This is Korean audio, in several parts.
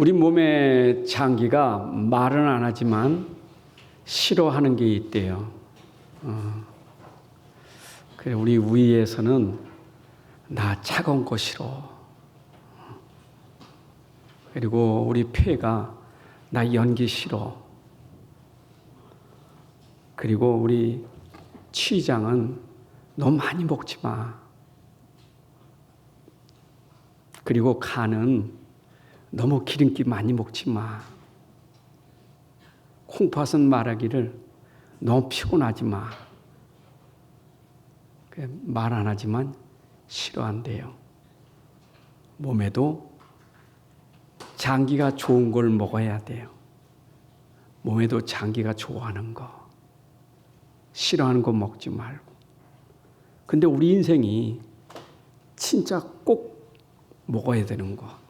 우리 몸의 장기가 말은 안 하지만 싫어하는 게 있대요. 그래, 우리 위에서는 나 차가운 거 싫어. 그리고 우리 폐가 나 연기 싫어. 그리고 우리 취장은 너무 많이 먹지 마. 그리고 간은 너무 기름기 많이 먹지 마. 콩팥은 말하기를 너무 피곤하지 마. 말 안 하지만 싫어한대요. 몸에도 장기가 좋은 걸 먹어야 돼요. 몸에도 장기가 좋아하는 거, 싫어하는 거 먹지 말고. 근데 우리 인생이 진짜 꼭 먹어야 되는 거,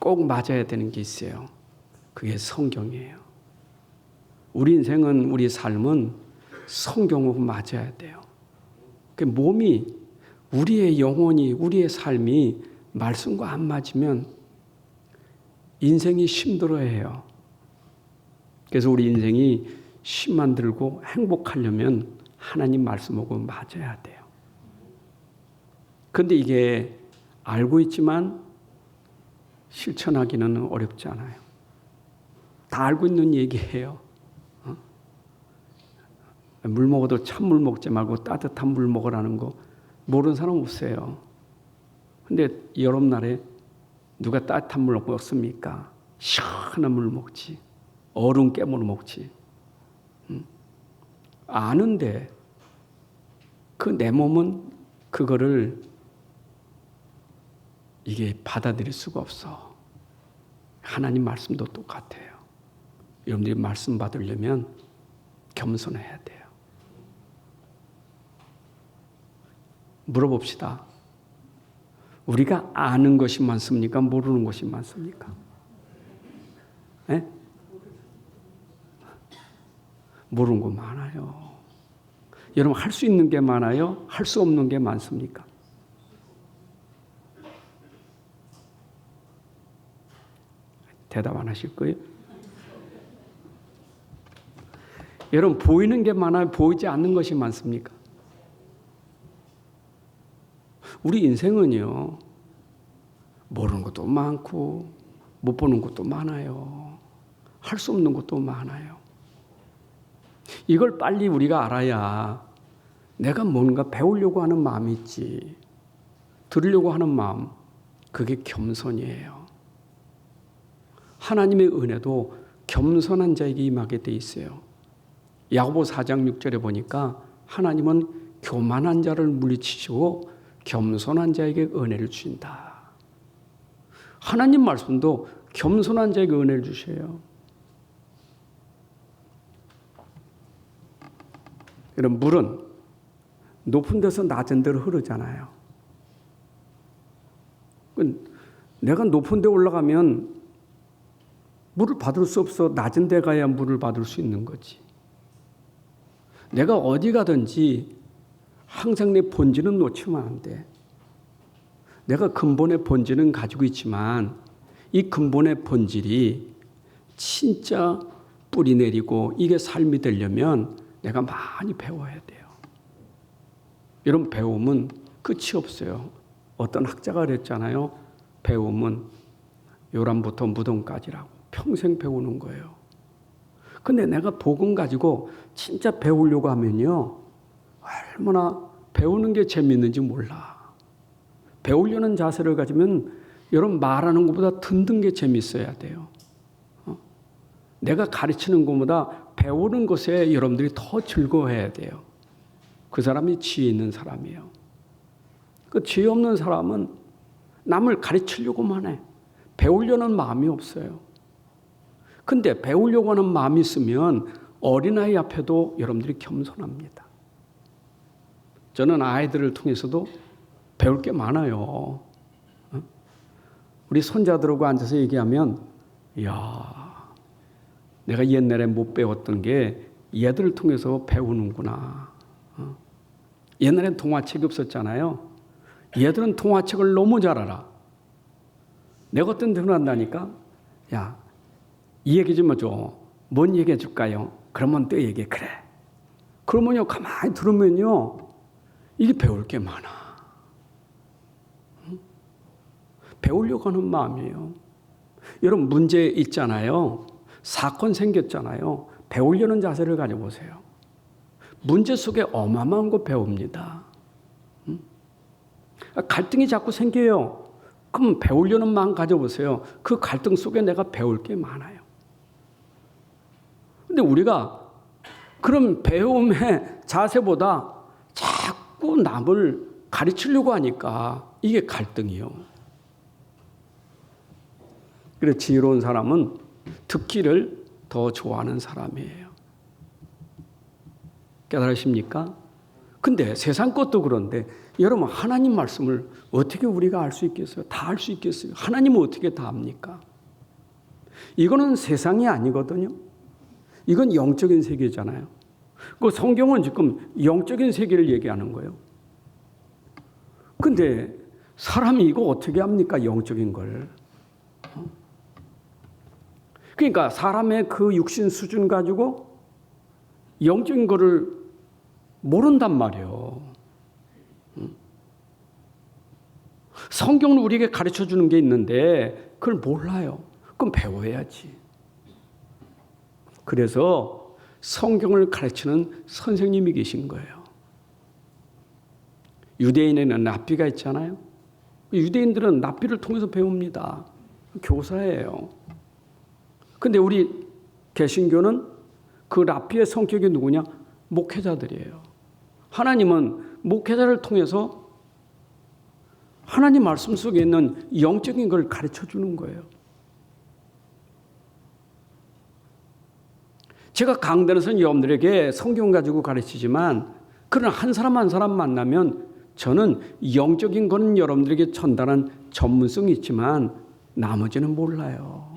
꼭 맞아야 되는 게 있어요. 그게 성경이에요. 우리 인생은, 우리 삶은 성경하고 맞아야 돼요. 그 몸이, 우리의 영혼이, 우리의 삶이 말씀과 안 맞으면 인생이 힘들어해요. 그래서 우리 인생이 힘만 들고 행복하려면 하나님 말씀하고 맞아야 돼요. 그런데 이게 알고 있지만 실천하기는 어렵지 않아요. 다 알고 있는 얘기예요. 물 먹어도 찬물 먹지 말고 따뜻한 물 먹으라는 거 모르는 사람 없어요. 근데 여름날에 누가 따뜻한 물 먹습니까? 시원한 물 먹지. 얼음 깨물어 먹지. 아는데 그 내 몸은 그거를 이게 받아들일 수가 없어. 하나님 말씀도 똑같아요. 여러분들이 말씀 받으려면 겸손해야 돼요. 물어봅시다. 우리가 아는 것이 많습니까? 모르는 것이 많습니까? 네? 모르는 거 많아요. 여러분, 할 수 있는 게 많아요? 할 수 없는 게 많습니까? 대답 안 하실 거예요? 여러분, 보이는 게 많아요? 보이지 않는 것이 많습니까? 우리 인생은요, 모르는 것도 많고 못 보는 것도 많아요. 할 수 없는 것도 많아요. 이걸 빨리 우리가 알아야 내가 뭔가 배우려고 하는 마음이 있지. 들으려고 하는 마음, 그게 겸손이에요. 하나님의 은혜도 겸손한 자에게 임하게 돼 있어요. 야고보 4장 6절에 보니까 하나님은 교만한 자를 물리치시고 겸손한 자에게 은혜를 주신다. 하나님 말씀도 겸손한 자에게 은혜를 주셔요. 이런 물은 높은 데서 낮은 데로 흐르잖아요. 내가 높은 데 올라가면 물을 받을 수 없어. 낮은 데 가야 물을 받을 수 있는 거지. 내가 어디 가든지 항상 내 본질은 놓치면 안 돼. 내가 근본의 본질은 가지고 있지만 이 근본의 본질이 진짜 뿌리 내리고 이게 삶이 되려면 내가 많이 배워야 돼요. 이런 배움은 끝이 없어요. 어떤 학자가 그랬잖아요. 배움은 요람부터 무덤까지라고. 평생 배우는 거예요. 근데 내가 복음 가지고 진짜 배우려고 하면요, 얼마나 배우는 게 재밌는지 몰라. 배우려는 자세를 가지면 여러분 말하는 것보다 듣는 게 재밌어야 돼요. 내가 가르치는 것보다 배우는 것에 여러분들이 더 즐거워해야 돼요. 그 사람이 지혜 있는 사람이에요. 그 지혜 없는 사람은 남을 가르치려고만 해. 배우려는 마음이 없어요. 근데 배우려고 하는 마음이 있으면 어린아이 앞에도 여러분들이 겸손합니다. 저는 아이들을 통해서도 배울 게 많아요. 우리 손자들하고 앉아서 얘기하면, 이야, 내가 옛날에 못 배웠던 게 얘들을 통해서 배우는구나. 옛날엔 동화책이 없었잖아요. 얘들은 동화책을 너무 잘 알아. 내가 어떤 데로 한다니까? 야, 이 얘기 좀 해줘. 뭔 얘기 해줄까요? 그러면 또 얘기해. 그래. 그러면요, 가만히 들으면요, 이게 배울 게 많아. 배우려고 하는 마음이에요. 여러분, 문제 있잖아요. 사건 생겼잖아요. 배우려는 자세를 가져보세요. 문제 속에 어마어마한 거 배웁니다. 갈등이 자꾸 생겨요. 그럼 배우려는 마음 가져보세요. 그 갈등 속에 내가 배울 게 많아요. 근데 우리가 그런 배움의 자세보다 자꾸 남을 가르치려고 하니까 이게 갈등이요. 그래서 지혜로운 사람은 듣기를 더 좋아하는 사람이에요. 깨달으십니까? 근데 세상 것도 그런데 여러분, 하나님 말씀을 어떻게 우리가 알 수 있겠어요? 다 알 수 있겠어요? 하나님은 어떻게 다 압니까? 이거는 세상이 아니거든요. 이건 영적인 세계잖아요. 그 성경은 지금 영적인 세계를 얘기하는 거예요. 근데 사람이 이거 어떻게 합니까? 영적인 걸. 그러니까 사람의 그 육신 수준 가지고 영적인 거를 모른단 말이에요. 성경은 우리에게 가르쳐 주는 게 있는데 그걸 몰라요. 그럼 배워야지. 그래서 성경을 가르치는 선생님이 계신 거예요. 유대인에는 랍비가 있잖아요. 유대인들은 랍비를 통해서 배웁니다. 교사예요. 근데 우리 개신교는 그 랍비의 성격이 누구냐? 목회자들이에요. 하나님은 목회자를 통해서 하나님 말씀 속에 있는 영적인 걸 가르쳐 주는 거예요. 제가 강단에서는 여러분들에게 성경 가지고 가르치지만 그러나 한 사람 한 사람 만나면 저는 영적인 거는 여러분들에게 전달한 전문성이 있지만 나머지는 몰라요.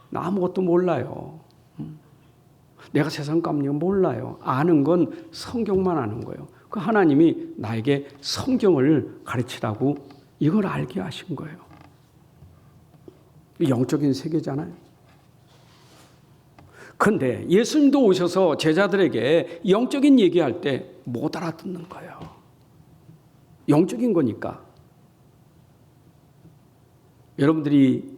나 아무것도 몰라요. 내가 세상 감리가 몰라요. 아는 건 성경만 아는 거예요. 그 하나님이 나에게 성경을 가르치라고 이걸 알게 하신 거예요. 영적인 세계잖아요. 그런데 예수님도 오셔서 제자들에게 영적인 얘기할 때 못 알아듣는 거예요. 영적인 거니까. 여러분들이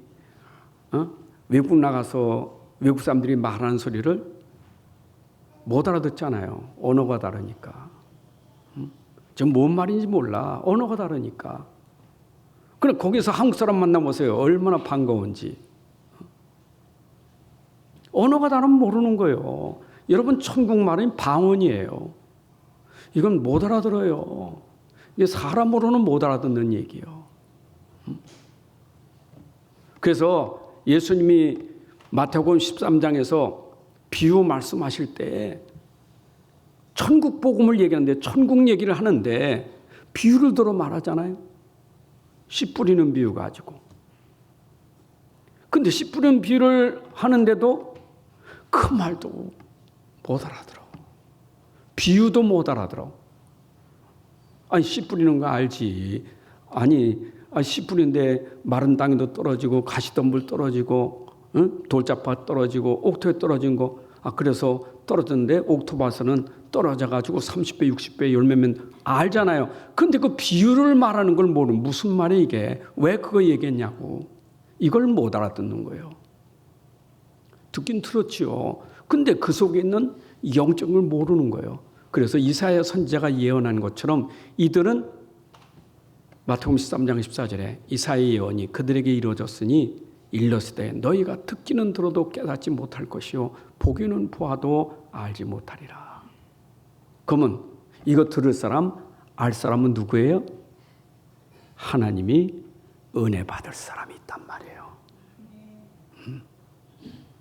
외국 나가서 외국 사람들이 말하는 소리를 못 알아듣잖아요. 언어가 다르니까. 지금 뭔 말인지 몰라. 언어가 다르니까. 그럼 거기서 한국 사람 만나보세요. 얼마나 반가운지. 언어가 다르면 모르는 거예요. 여러분, 천국 말은 방언이에요. 이건 못 알아들어요. 이게 사람으로는 못 알아듣는 얘기예요. 그래서 예수님이 마태복음 13장에서 비유 말씀하실 때 천국 복음을 얘기하는데 천국 얘기를 하는데 비유를 들어 말하잖아요. 씨 뿌리는 비유 가지고. 근데 씨 뿌리는 비유를 하는데도 그 말도 못 알아들어. 비유도 못 알아들어. 아니, 씨 뿌리는 거 알지. 아니, 씨 뿌리는데 마른 땅에도 떨어지고 가시덤불 떨어지고 돌짝밭 떨어지고 옥토에 떨어진 거. 그래서 떨어졌는데 옥토밭에는 떨어져가지고 30배 60배 열매면 알잖아요. 근데 그 비유를 말하는 걸 모르는 무슨 말이야 이게. 왜 그거 얘기했냐고. 이걸 못 알아듣는 거예요. 듣긴 들었지요. 근데 그 속에 있는 영적을 모르는 거예요. 그래서 이사야 선지자가 예언한 것처럼 이들은 마태복음 13장 14절에 이사야의 예언이 그들에게 이루어졌으니 일렀으되 너희가 듣기는 들어도 깨닫지 못할 것이요 보기는 보아도 알지 못하리라. 그러면 이거 들을 사람, 알 사람은 누구예요? 하나님이 은혜 받을 사람이 있단 말이에요.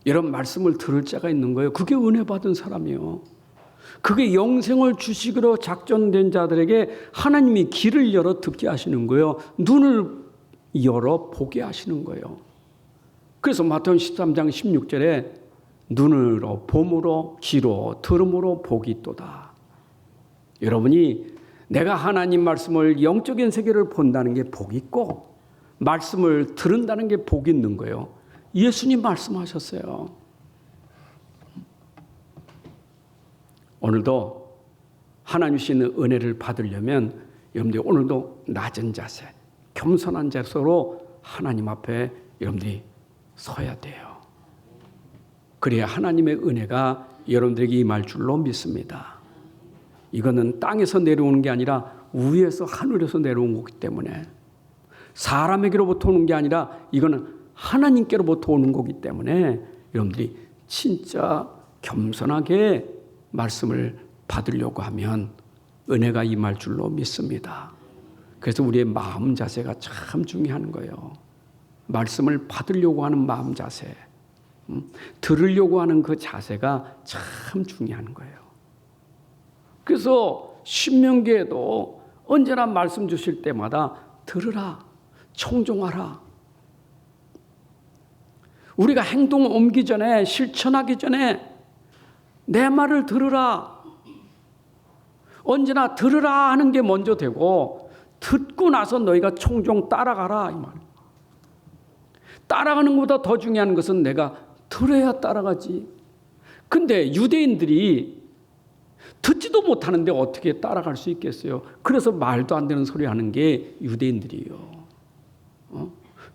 이런 말씀을 들을 자가 있는 거예요. 그게 은혜 받은 사람이에요. 그게 영생을 주시기로 작정된 자들에게 하나님이 길을 열어 듣게 하시는 거예요. 눈을 열어 보게 하시는 거예요. 그래서 마태복음 13장 16절에 눈으로 봄으로 귀로 들음으로 복이 있도다. 여러분이 내가 하나님 말씀을 영적인 세계를 본다는 게 복이 있고 말씀을 들은다는 게 복이 있는 거예요. 예수님 말씀하셨어요. 오늘도 하나님 주시는 은혜를 받으려면 여러분들이 오늘도 낮은 자세, 겸손한 자세로 하나님 앞에 여러분들이 서야 돼요. 그래야 하나님의 은혜가 여러분들에게 임할 줄로 믿습니다. 이거는 땅에서 내려오는 게 아니라 위에서 하늘에서 내려온 거기 때문에, 사람에게로부터 오는 게 아니라 이거는 하나님께로부터 오는 거기 때문에 여러분들이 진짜 겸손하게 말씀을 받으려고 하면 은혜가 임할 줄로 믿습니다. 그래서 우리의 마음 자세가 참 중요한 거예요. 말씀을 받으려고 하는 마음 자세, 들으려고 하는 그 자세가 참 중요한 거예요. 그래서 신명기에도 언제나 말씀 주실 때마다 들으라, 청종하라. 우리가 행동을 옮기기 전에, 실천하기 전에 내 말을 들으라. 언제나 들으라 하는 게 먼저 되고, 듣고 나서 너희가 청종 따라가라 이 말. 따라가는 것보다 더 중요한 것은 내가 들어야 따라가지. 근데 유대인들이 듣지도 못하는데 어떻게 따라갈 수 있겠어요? 그래서 말도 안 되는 소리 하는 게 유대인들이에요.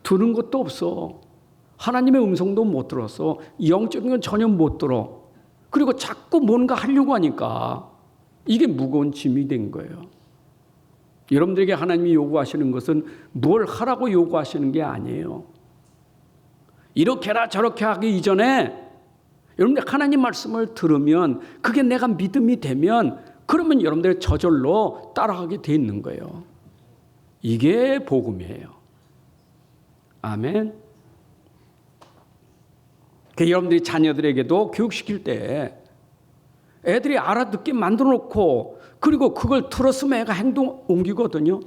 들은 것도 없어. 하나님의 음성도 못 들었어. 영적인 건 전혀 못 들어. 그리고 자꾸 뭔가 하려고 하니까 이게 무거운 짐이 된 거예요. 여러분들에게 하나님이 요구하시는 것은 뭘 하라고 요구하시는 게 아니에요. 이렇게 해라 저렇게 하기 이전에 여러분들 하나님 말씀을 들으면, 그게 내가 믿음이 되면, 그러면 여러분들 저절로 따라가게 돼 있는 거예요. 이게 복음이에요. 아멘. 여러분들이 자녀들에게도 교육시킬 때 애들이 알아듣게 만들어 놓고, 그리고 그걸 들었으면 애가 행동 옮기거든요.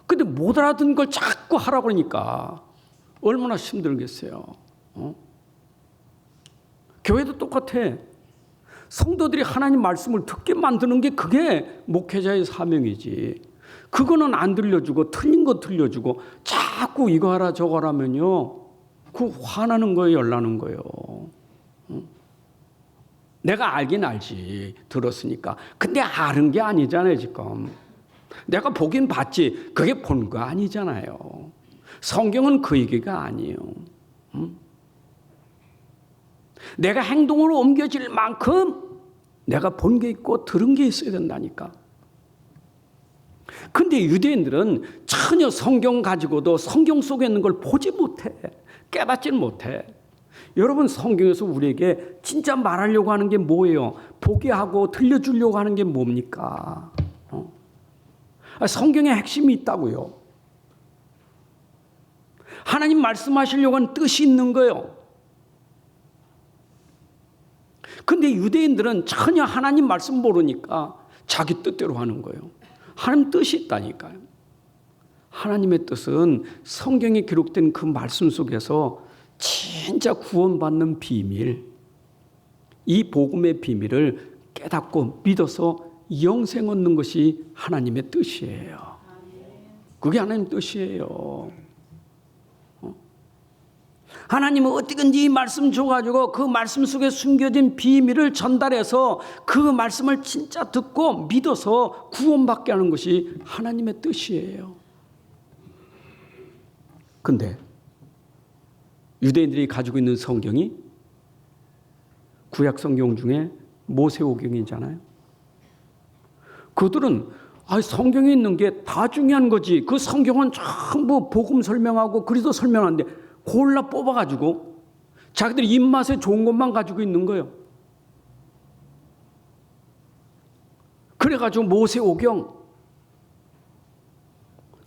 근데 못 알아듣는 걸 자꾸 하라고 그러니까 얼마나 힘들겠어요. 교회도 똑같아. 성도들이 하나님 말씀을 듣게 만드는 게 그게 목회자의 사명이지. 그거는 안 들려주고 틀린 거 들려주고 자꾸 이거 하라 저거 하라면요, 그 화나는 거예요, 열나는 거예요. 내가 알긴 알지, 들었으니까. 근데 아는 게 아니잖아요 지금. 내가 보긴 봤지, 그게 본 거 아니잖아요. 성경은 그 얘기가 아니에요. 내가 행동으로 옮겨질 만큼 내가 본 게 있고 들은 게 있어야 된다니까. 근데 유대인들은 전혀 성경 가지고도 성경 속에 있는 걸 보지 못해. 깨닫지는 못해. 여러분, 성경에서 우리에게 진짜 말하려고 하는 게 뭐예요? 보게 하고 들려주려고 하는 게 뭡니까? 성경에 핵심이 있다고요. 하나님 말씀하시려고 하는 뜻이 있는 거예요. 근데 유대인들은 전혀 하나님 말씀 모르니까 자기 뜻대로 하는 거예요. 하나님 뜻이 있다니까요. 하나님의 뜻은 성경에 기록된 그 말씀 속에서 진짜 구원받는 비밀, 이 복음의 비밀을 깨닫고 믿어서 영생 얻는 것이 하나님의 뜻이에요. 그게 하나님 뜻이에요. 하나님은 어떻게든지 이 말씀 줘가지고 그 말씀 속에 숨겨진 비밀을 전달해서 그 말씀을 진짜 듣고 믿어서 구원받게 하는 것이 하나님의 뜻이에요. 근데 유대인들이 가지고 있는 성경이 구약 성경 중에 모세오경이잖아요. 그들은 성경에 있는 게 다 중요한 거지. 그 성경은 전부 복음 설명하고 그리스도 설명하는데 골라 뽑아가지고 자기들 입맛에 좋은 것만 가지고 있는 거예요. 그래가지고 모세오경,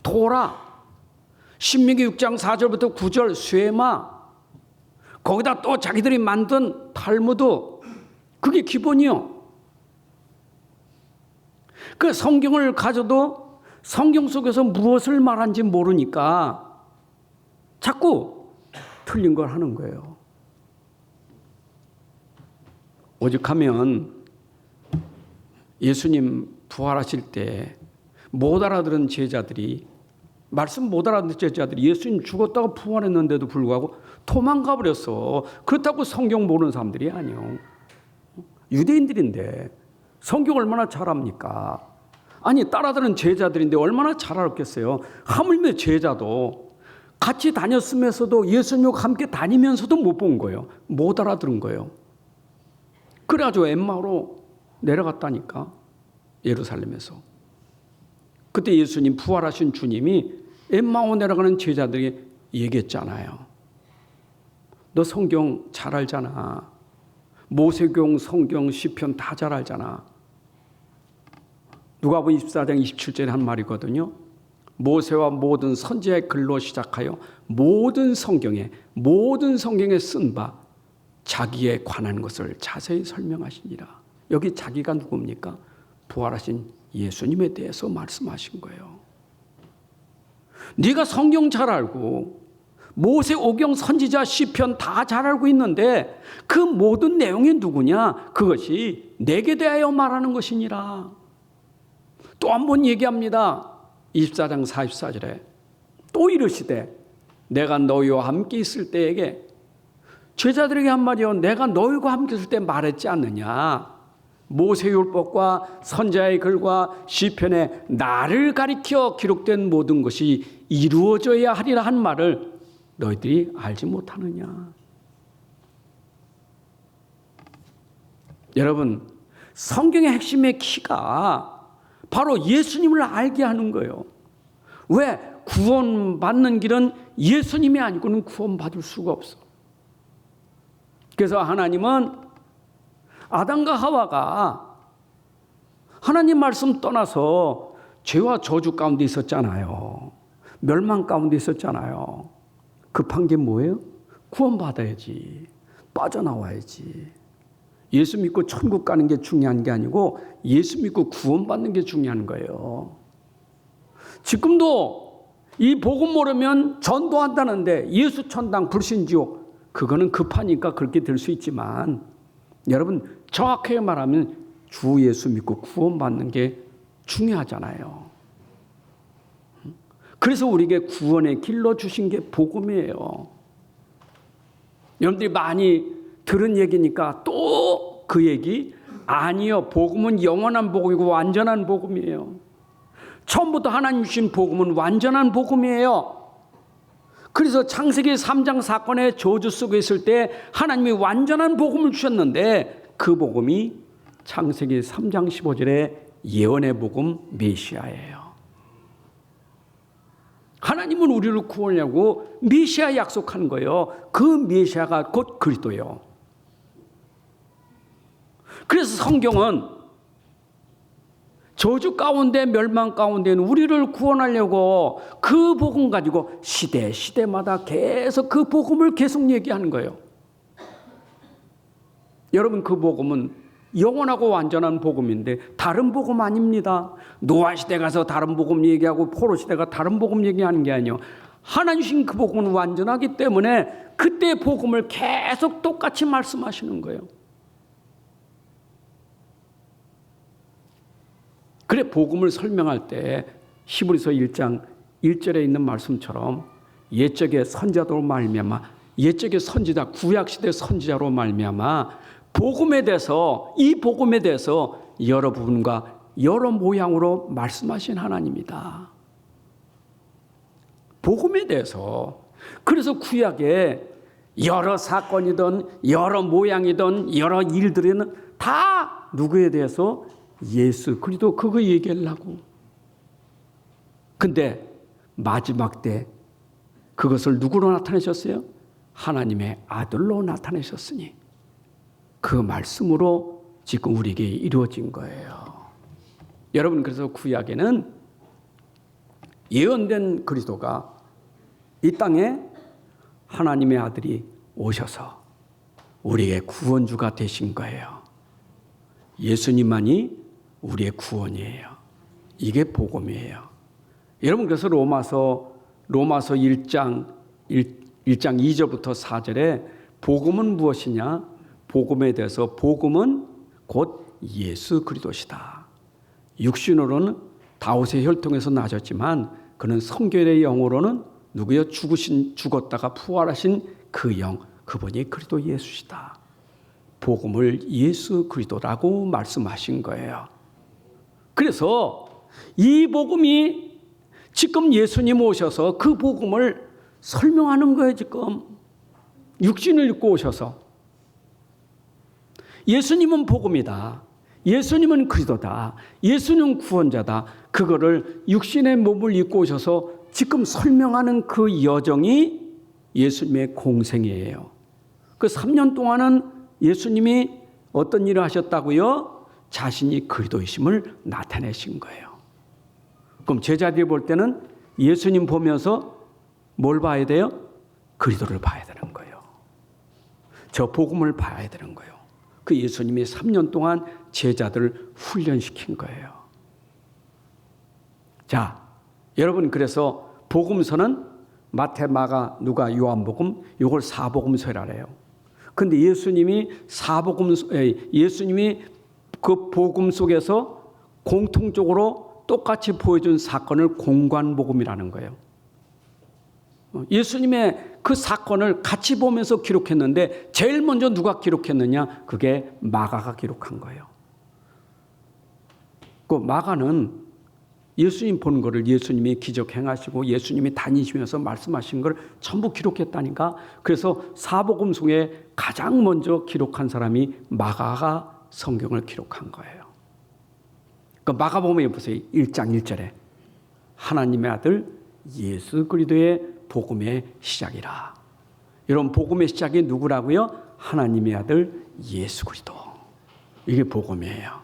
토라, 신명기 6장 4절부터 9절 쇠마, 거기다 또 자기들이 만든 탈무드, 그게 기본이요. 그 성경을 가져도 성경 속에서 무엇을 말한지 모르니까 자꾸 틀린 걸 하는 거예요. 오죽하면 예수님 부활하실 때 못 알아들은 제자들이 말씀 못 알아듣는 제자들이 예수님 죽었다고 부활했는데도 불구하고 도망가 버렸어. 그렇다고 성경 모르는 사람들이 아니요. 유대인들인데 성경 얼마나 잘 압니까? 아니 따라드는 제자들인데 얼마나 잘 알았겠어요. 하물며 제자도 같이 다녔으면서도 예수님과 함께 다니면서도 못 본 거예요. 못 알아들은 거예요. 그래가지고 엠마오로 내려갔다니까. 예루살렘에서. 그때 예수님 부활하신 주님이 엠마오 내려가는 제자들에게 얘기했잖아요. 너 성경 잘 알잖아. 모세경, 성경, 시편 다 잘 알잖아. 누가복음 24장 27절에 한 말이거든요. 모세와 모든 선지자의 글로 시작하여 모든 성경에 쓴 바 자기에 관한 것을 자세히 설명하시니라. 여기 자기가 누굽니까? 부활하신 예수님에 대해서 말씀하신 거예요. 네가 성경 잘 알고 모세, 오경, 선지자, 시편 다 잘 알고 있는데 그 모든 내용이 누구냐? 그것이 내게 대하여 말하는 것이니라. 또 한 번 얘기합니다. 24장 44절에 또 이르시되 내가 너희와 함께 있을 때에게 제자들에게 한 말이요. 내가 너희와 함께 있을 때 말했지 않느냐. 모세율법과 선지자의 글과 시편에 나를 가리켜 기록된 모든 것이 이루어져야 하리라 한 말을 너희들이 알지 못하느냐. 여러분, 성경의 핵심의 키가 바로 예수님을 알게 하는 거예요. 왜? 구원받는 길은 예수님이 아니고는 구원받을 수가 없어. 그래서 하나님은 아담과 하와가 하나님 말씀 떠나서 죄와 저주 가운데 있었잖아요. 멸망 가운데 있었잖아요. 급한 게 뭐예요? 구원받아야지. 빠져나와야지. 예수 믿고 천국 가는 게 중요한 게 아니고 예수 믿고 구원받는 게 중요한 거예요. 지금도 이 복음 모르면 전도한다는데 예수 천당 불신지옥 그거는 급하니까 그렇게 될 수 있지만 여러분 정확하게 말하면 주 예수 믿고 구원받는 게 중요하잖아요. 그래서 우리에게 구원의 길로 주신 게 복음이에요. 여러분들이 많이 들은 얘기니까 또 그 얘기 아니요. 복음은 영원한 복음이고 완전한 복음이에요. 처음부터 하나님 주신 복음은 완전한 복음이에요. 그래서 창세기 3장 사건의 저주 속에 있을 때 하나님이 완전한 복음을 주셨는데 그 복음이 창세기 3장 15절의 예언의 복음 메시아예요. 하나님은 우리를 구원하려고 메시아 약속한 거예요. 그 메시아가 곧 그리스도예요. 그래서 성경은 저주 가운데 멸망 가운데 있는 우리를 구원하려고 그 복음 가지고 시대마다 계속 그 복음을 계속 얘기하는 거예요. 여러분 그 복음은 영원하고 완전한 복음인데 다른 복음 아닙니다. 노아 시대 가서 다른 복음 얘기하고 포로 시대가 다른 복음 얘기하는 게 아니에요. 하나님 주신 그 복음은 완전하기 때문에 그때 복음을 계속 똑같이 말씀하시는 거예요. 그래 복음을 설명할 때 히브리서 1장 1절에 있는 말씀처럼 옛적의 선지자로 말미암아 옛적의 선지자 구약시대 선지자로 말미암아 복음에 대해서 이 복음에 대해서 여러 부분과 여러 모양으로 말씀하신 하나님이다. 복음에 대해서 그래서 구약에 여러 사건이든 여러 모양이든 여러 일들에는 다 누구에 대해서 예수 그리스도 그거 얘기하려고. 근데 마지막 때 그것을 누구로 나타내셨어요? 하나님의 아들로 나타내셨으니 그 말씀으로 지금 우리에게 이루어진 거예요. 여러분 그래서 구약에는 예언된 그리스도가 이 땅에 하나님의 아들이 오셔서 우리의 구원주가 되신 거예요. 예수님만이 우리의 구원이에요. 이게 복음이에요. 여러분 그래서 로마서 1장 2절부터 4절에 복음은 무엇이냐? 복음에 대해서 복음은 곧 예수 그리스도시다. 육신으로는 다윗의 혈통에서 나셨지만 그는 성결의 영으로는 누구요? 죽었다가 부활하신 그 영, 그분이 그리스도 예수시다. 복음을 예수 그리스도라고 말씀하신 거예요. 그래서 이 복음이 지금 예수님 오셔서 그 복음을 설명하는 거예요. 지금 육신을 입고 오셔서 예수님은 복음이다. 예수님은 그리스도다. 예수님은 구원자다. 그거를 육신의 몸을 입고 오셔서 지금 설명하는 그 여정이 예수님의 공생애예요. 그 3년 동안은 예수님이 어떤 일을 하셨다고요? 자신이 그리스도이심을 나타내신 거예요. 그럼 제자들이 볼 때는 예수님 보면서 뭘 봐야 돼요? 그리스도를 봐야 되는 거예요. 저 복음을 봐야 되는 거예요. 그 예수님이 3년 동안 제자들을 훈련시킨 거예요. 자, 여러분, 그래서 복음서는 마태, 마가, 누가, 요한복음, 이걸 사복음서라 그래요. 근데 예수님이 그 복음 속에서 공통적으로 똑같이 보여준 사건을 공관복음이라는 거예요. 예수님의 그 사건을 같이 보면서 기록했는데 제일 먼저 누가 기록했느냐? 그게 마가가 기록한 거예요. 그 마가는 예수님 본 거를 예수님이 기적 행하시고 예수님이 다니시면서 말씀하신 걸 전부 기록했다니까. 그래서 사복음 속에 가장 먼저 기록한 사람이 마가가 성경을 기록한 거예요. 그 마가복음에 보세요. 1장 1절에 하나님의 아들 예수 그리스도의 복음의 시작이라. 이런 복음의 시작이 누구라고요? 하나님의 아들 예수 그리스도. 이게 복음이에요.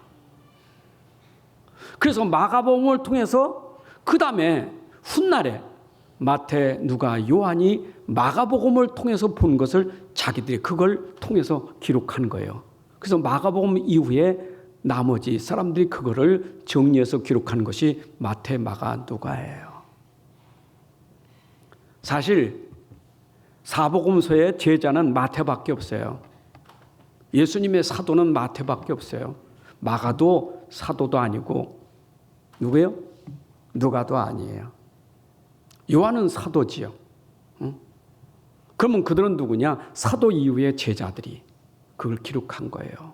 그래서 마가복음을 통해서 그 다음에 훗날에 마태, 누가, 요한이 마가복음을 통해서 본 것을 자기들이 그걸 통해서 기록한 거예요. 그래서 마가복음 이후에 나머지 사람들이 그거를 정리해서 기록한 것이 마태, 마가, 누가예요. 사실 사복음서의 제자는 마태밖에 없어요. 예수님의 사도는 마태밖에 없어요. 마가도 사도도 아니고 누구예요? 누가도 아니에요. 요한은 사도지요. 응? 그러면 그들은 누구냐? 사도 이후의 제자들이 그걸 기록한 거예요.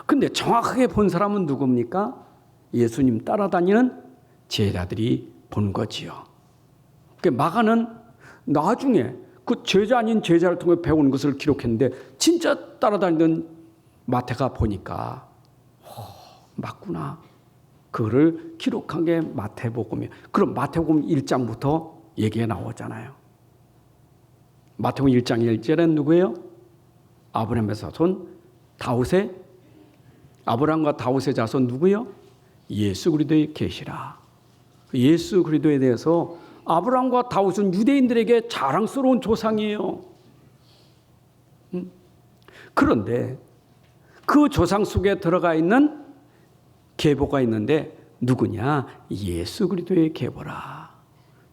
근데 정확하게 본 사람은 누굽니까? 예수님 따라다니는 제자들이 본 거지요. 마가는 나중에 그 제자 아닌 제자를 통해 배운 것을 기록했는데 진짜 따라다니던 마태가 보니까 맞구나. 그거를 기록한 게 마태복음이에요. 그럼 마태복음 1장부터 얘기가 나오잖아요. 마태복음 1장 1절엔 누구예요? 아브라함의 자손 다윗의 아브라함과 다윗의 자손 누구예요? 예수 그리스도의 계시라. 예수 그리스도에 대해서 아브라함과 다윗은 유대인들에게 자랑스러운 조상이에요. 그런데 그 조상 속에 들어가 있는 계보가 있는데 누구냐? 예수 그리스도의 계보라.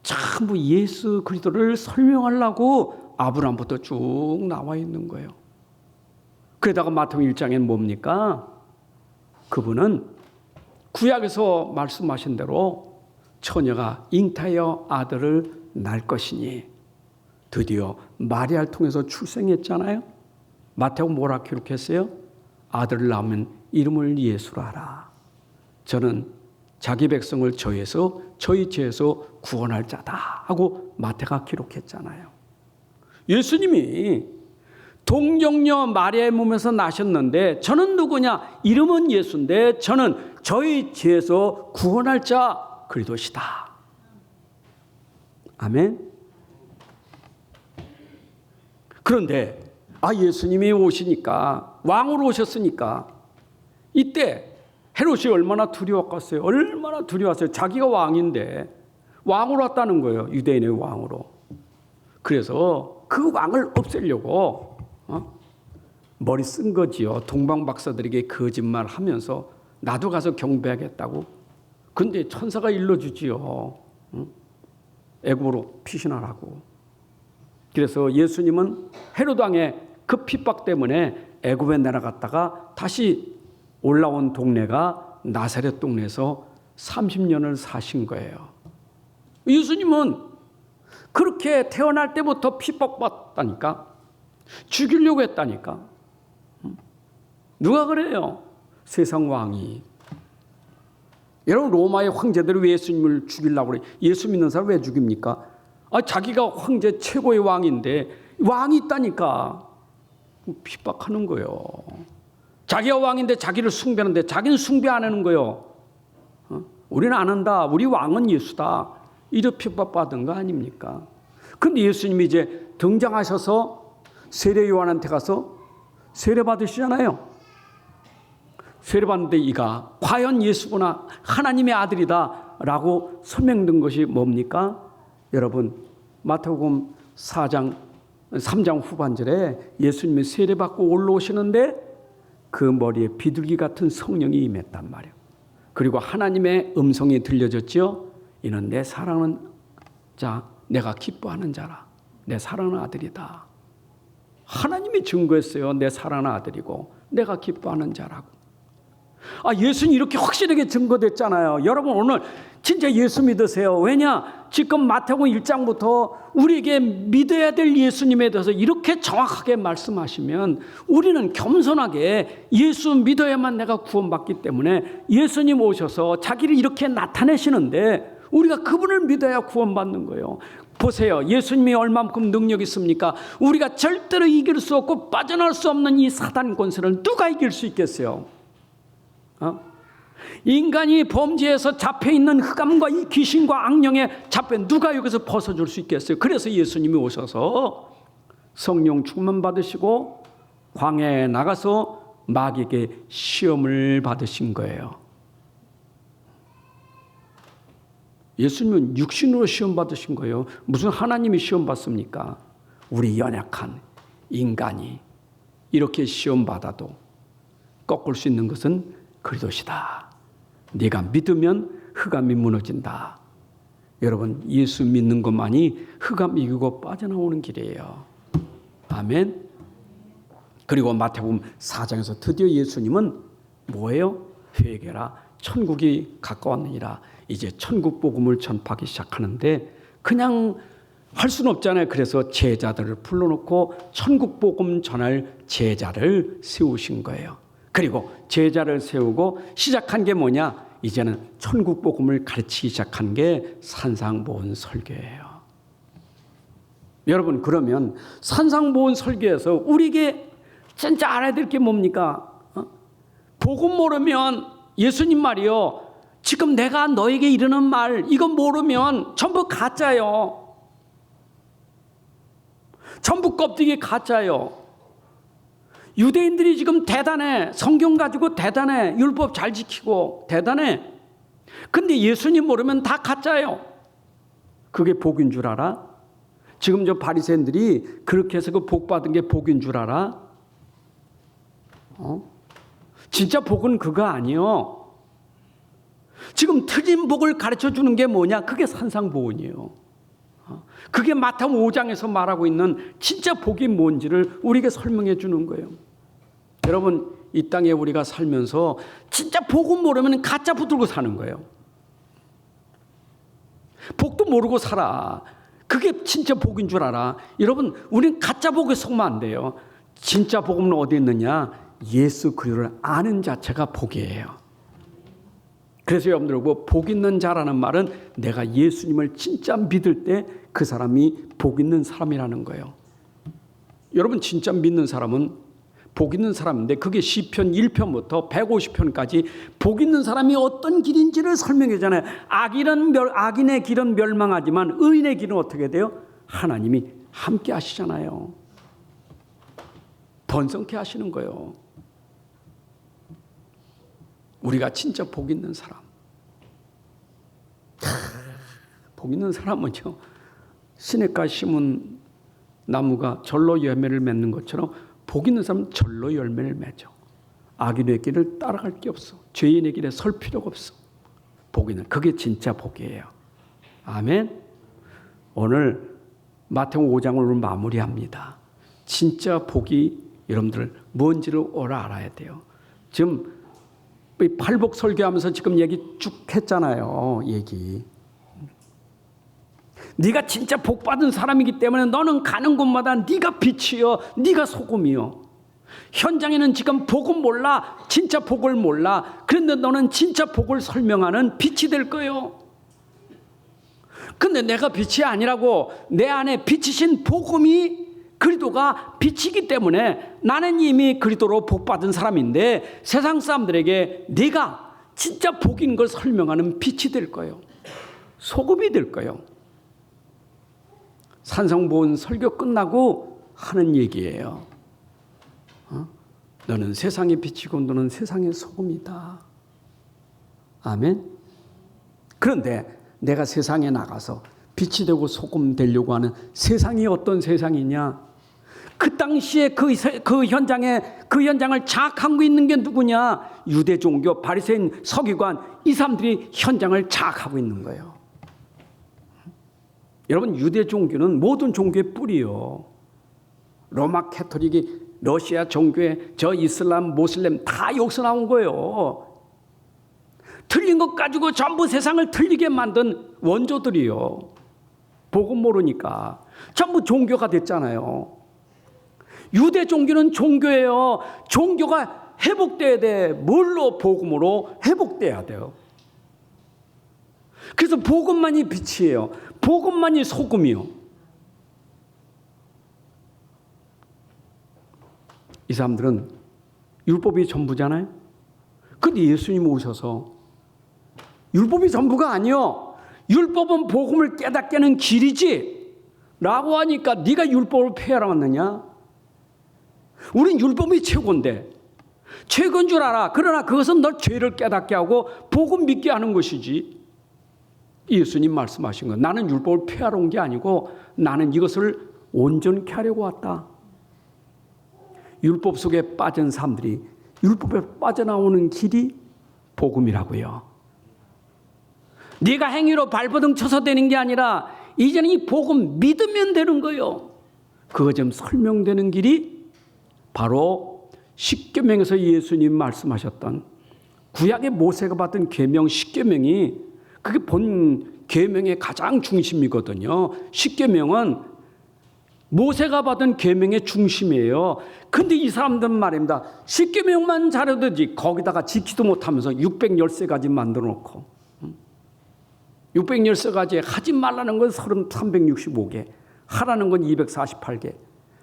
전부 예수 그리스도를 설명하려고 아브라함부터 쭉 나와 있는 거예요. 그러다가 마태복음 1장에는 뭡니까? 그분은 구약에서 말씀하신 대로 처녀가 잉타여 아들을 낳을 것이니 드디어 마리아를 통해서 출생했잖아요. 마태복음 뭐라 기록했어요? 아들을 낳으면 이름을 예수라 하라. 저는 자기 백성을 저희 죄에서 구원할 자다 하고 마태가 기록했잖아요. 예수님이 동정녀 마리아의 몸에서 나셨는데 저는 누구냐? 이름은 예수인데 저는 저희 죄에서 구원할 자 그리스도시다. 아멘. 그런데 예수님이 오시니까 왕으로 오셨으니까 이때 헤롯이 얼마나 두려웠겠어요. 얼마나 두려웠어요. 자기가 왕인데 왕으로 왔다는 거예요. 유대인의 왕으로. 그래서 그 왕을 없애려고 머리 쓴 거지요. 동방 박사들에게 거짓말하면서 나도 가서 경배하겠다고. 근데 천사가 일러주지요. 애굽으로 피신하라고. 그래서 예수님은 헤롯 왕의 그 핍박 때문에 애굽에 내려갔다가 다시 올라온 동네가 나사렛 동네에서 30년을 사신 거예요. 예수님은 그렇게 태어날 때부터 핍박받다니까. 죽이려고 했다니까. 누가 그래요? 세상 왕이. 여러분, 로마의 황제들이 왜 예수님을 죽이려고 그래요? 예수 믿는 사람 왜 죽입니까? 자기가 황제 최고의 왕인데 왕이 있다니까. 핍박하는 거예요. 자기가 왕인데 자기를 숭배하는데 자기는 숭배 안 하는 거예요. 우리는 안 한다. 우리 왕은 예수다. 이렇게 핍박받은 거 아닙니까? 그런데 예수님이 이제 등장하셔서 세례 요한한테 가서 세례 받으시잖아요. 세례 받는데 이가 과연 예수구나, 하나님의 아들이다 라고 설명된 것이 뭡니까? 여러분, 마태복음 3장 후반절에 예수님이 세례 받고 올라오시는데 그 머리에 비둘기 같은 성령이 임했단 말이에요. 그리고 하나님의 음성이 들려졌죠. 이는 내 사랑하는 자, 내가 기뻐하는 자라. 내 사랑하는 아들이다. 하나님이 증거했어요. 내 사랑하는 아들이고 내가 기뻐하는 자라고. 예수는 이렇게 확실하게 증거됐잖아요. 여러분, 오늘 진짜 예수 믿으세요. 왜냐? 지금 마태복음 1장부터 우리에게 믿어야 될 예수님에 대해서 이렇게 정확하게 말씀하시면 우리는 겸손하게 예수 믿어야만 내가 구원받기 때문에 예수님 오셔서 자기를 이렇게 나타내시는데 우리가 그분을 믿어야 구원받는 거예요. 보세요. 예수님이 얼만큼 능력이 있습니까? 우리가 절대로 이길 수 없고 빠져나올 수 없는 이 사단 권세를 누가 이길 수 있겠어요? 인간이 범죄에서 잡혀있는 흑암과 이 귀신과 악령에 잡혀 누가 여기서 벗어줄 수 있겠어요? 그래서 예수님이 오셔서 성령 충만 받으시고 광야에 나가서 마귀에게 시험을 받으신 거예요. 예수님은 육신으로 시험 받으신 거예요. 무슨 하나님이 시험 받습니까? 우리 연약한 인간이 이렇게 시험 받아도 꺾을 수 있는 것은 그리스도시다. 네가 믿으면 흑암이 무너진다. 여러분, 예수 믿는 것만이 흑암 이기고 빠져나오는 길이에요. 아멘. 그리고 마태복음 4장에서 드디어 예수님은 뭐예요? 회개라, 천국이 가까웠느니라. 이제 천국 복음을 전파하기 시작하는데 그냥 할 수는 없잖아요. 그래서 제자들을 불러놓고 천국 복음 전할 제자를 세우신 거예요. 그리고 제자를 세우고 시작한 게 뭐냐? 이제는 천국 복음을 가르치기 시작한 게 산상보훈 설교예요. 여러분, 그러면 산상보훈 설교에서 우리에게 진짜 알아야 될 게 뭡니까? 복음 모르면, 예수님 말이요, 지금 내가 너에게 이르는 말 이거 모르면 전부 가짜요. 전부 껍데기 가짜요. 유대인들이 지금 대단해. 성경 가지고 대단해. 율법 잘 지키고 대단해. 근데 예수님 모르면 다 가짜예요. 그게 복인 줄 알아? 지금 저 바리새인들이 그렇게 해서 그 복 받은 게 복인 줄 알아? 진짜 복은 그거 아니요. 지금 틀린 복을 가르쳐 주는 게 뭐냐? 그게 산상보훈이에요. 그게 마태복음 5장에서 말하고 있는 진짜 복이 뭔지를 우리에게 설명해 주는 거예요. 여러분, 이 땅에 우리가 살면서 진짜 복은 모르면 가짜 붙들고 사는 거예요. 복도 모르고 살아. 그게 진짜 복인 줄 알아. 여러분, 우리는 가짜 복에 속으면 안 돼요. 진짜 복음은 어디 있느냐? 예수 그리스도를 아는 자체가 복이에요. 그래서 여러분들, 복 있는 자라는 말은 내가 예수님을 진짜 믿을 때 그 사람이 복 있는 사람이라는 거예요. 여러분, 진짜 믿는 사람은 복 있는 사람인데 그게 시편 1편부터 150편까지 복 있는 사람이 어떤 길인지를 설명해 주잖아요. 악인의 길은 멸망하지만 의인의 길은 어떻게 돼요? 하나님이 함께 하시잖아요. 번성케 하시는 거예요. 우리가 진짜 복 있는 사람. 복 있는 사람은요, 시냇가에 심은 나무가 절로 열매를 맺는 것처럼 복 있는 사람은 절로 열매를 맺어. 악인의 길을 따라갈 게 없어. 죄인의 길에 설 필요가 없어. 복 있는, 그게 진짜 복이에요. 아멘. 오늘 마태복음 5장을 오늘 마무리합니다. 진짜 복이 여러분들 뭔지를 오라 알아야 돼요. 지금 팔복 설교하면서 지금 얘기 쭉 했잖아요. 얘기. 네가 진짜 복 받은 사람이기 때문에 너는 가는 곳마다 네가 빛이요, 네가 소금이요. 현장에는 지금 복은 몰라, 진짜 복을 몰라. 그런데 너는 진짜 복을 설명하는 빛이 될 거예요. 근데 내가 빛이 아니라고, 내 안에 빛이신 복음이, 그리스도가 빛이기 때문에 나는 이미 그리스도로 복 받은 사람인데 세상 사람들에게 네가 진짜 복인 걸 설명하는 빛이 될 거예요. 소금이 될 거예요. 산성보훈 설교 끝나고 하는 얘기예요. 너는 세상의 빛이고 너는 세상의 소금이다. 아멘. 그런데 내가 세상에 나가서 빛이 되고 소금 되려고 하는 세상이 어떤 세상이냐? 그 당시에 그 현장을 장악하고 있는 게 누구냐? 유대 종교, 바리새인, 서기관, 이 사람들이 현장을 장악하고 있는 거예요. 여러분, 유대 종교는 모든 종교의 뿌리요. 로마 캐토릭이 러시아 종교에 저 이슬람, 모슬렘 다 여기서 나온 거예요. 틀린 것 가지고 전부 세상을 틀리게 만든 원조들이요. 복음 모르니까 전부 종교가 됐잖아요. 유대 종교는 종교예요. 종교가 회복돼야 돼. 뭘로? 복음으로 회복돼야 돼요. 그래서 복음만이 빛이에요. 복음만이 소금이요. 이 사람들은 율법이 전부잖아요. 근데 예수님 오셔서 율법이 전부가 아니요, 율법은 복음을 깨닫게 하는 길이지 라고 하니까 네가 율법을 폐하라왔느냐? 우린 율법이 최고인데, 최고인 줄 알아. 그러나 그것은 널 죄를 깨닫게 하고 복음 믿게 하는 것이지. 예수님 말씀하신 건 나는 율법을 폐하러 온 게 아니고 나는 이것을 온전케 하려고 왔다. 율법 속에 빠진 사람들이 율법에 빠져나오는 길이 복음이라고요. 네가 행위로 발버둥 쳐서 되는 게 아니라 이제는 이 복음 믿으면 되는 거예요. 그거 좀 설명되는 길이 바로 십계명에서 예수님 말씀하셨던 구약의 모세가 받은 계명 십계명이 그게 본 계명의 가장 중심이거든요. 십계명은 모세가 받은 계명의 중심이에요. 근데 이 사람들은 말입니다. 십계명만 잘해도지 거기다가 지키도 못하면서 613가지 만들어 놓고 613가지 하지 말라는 건 365개, 하라는 건 248개.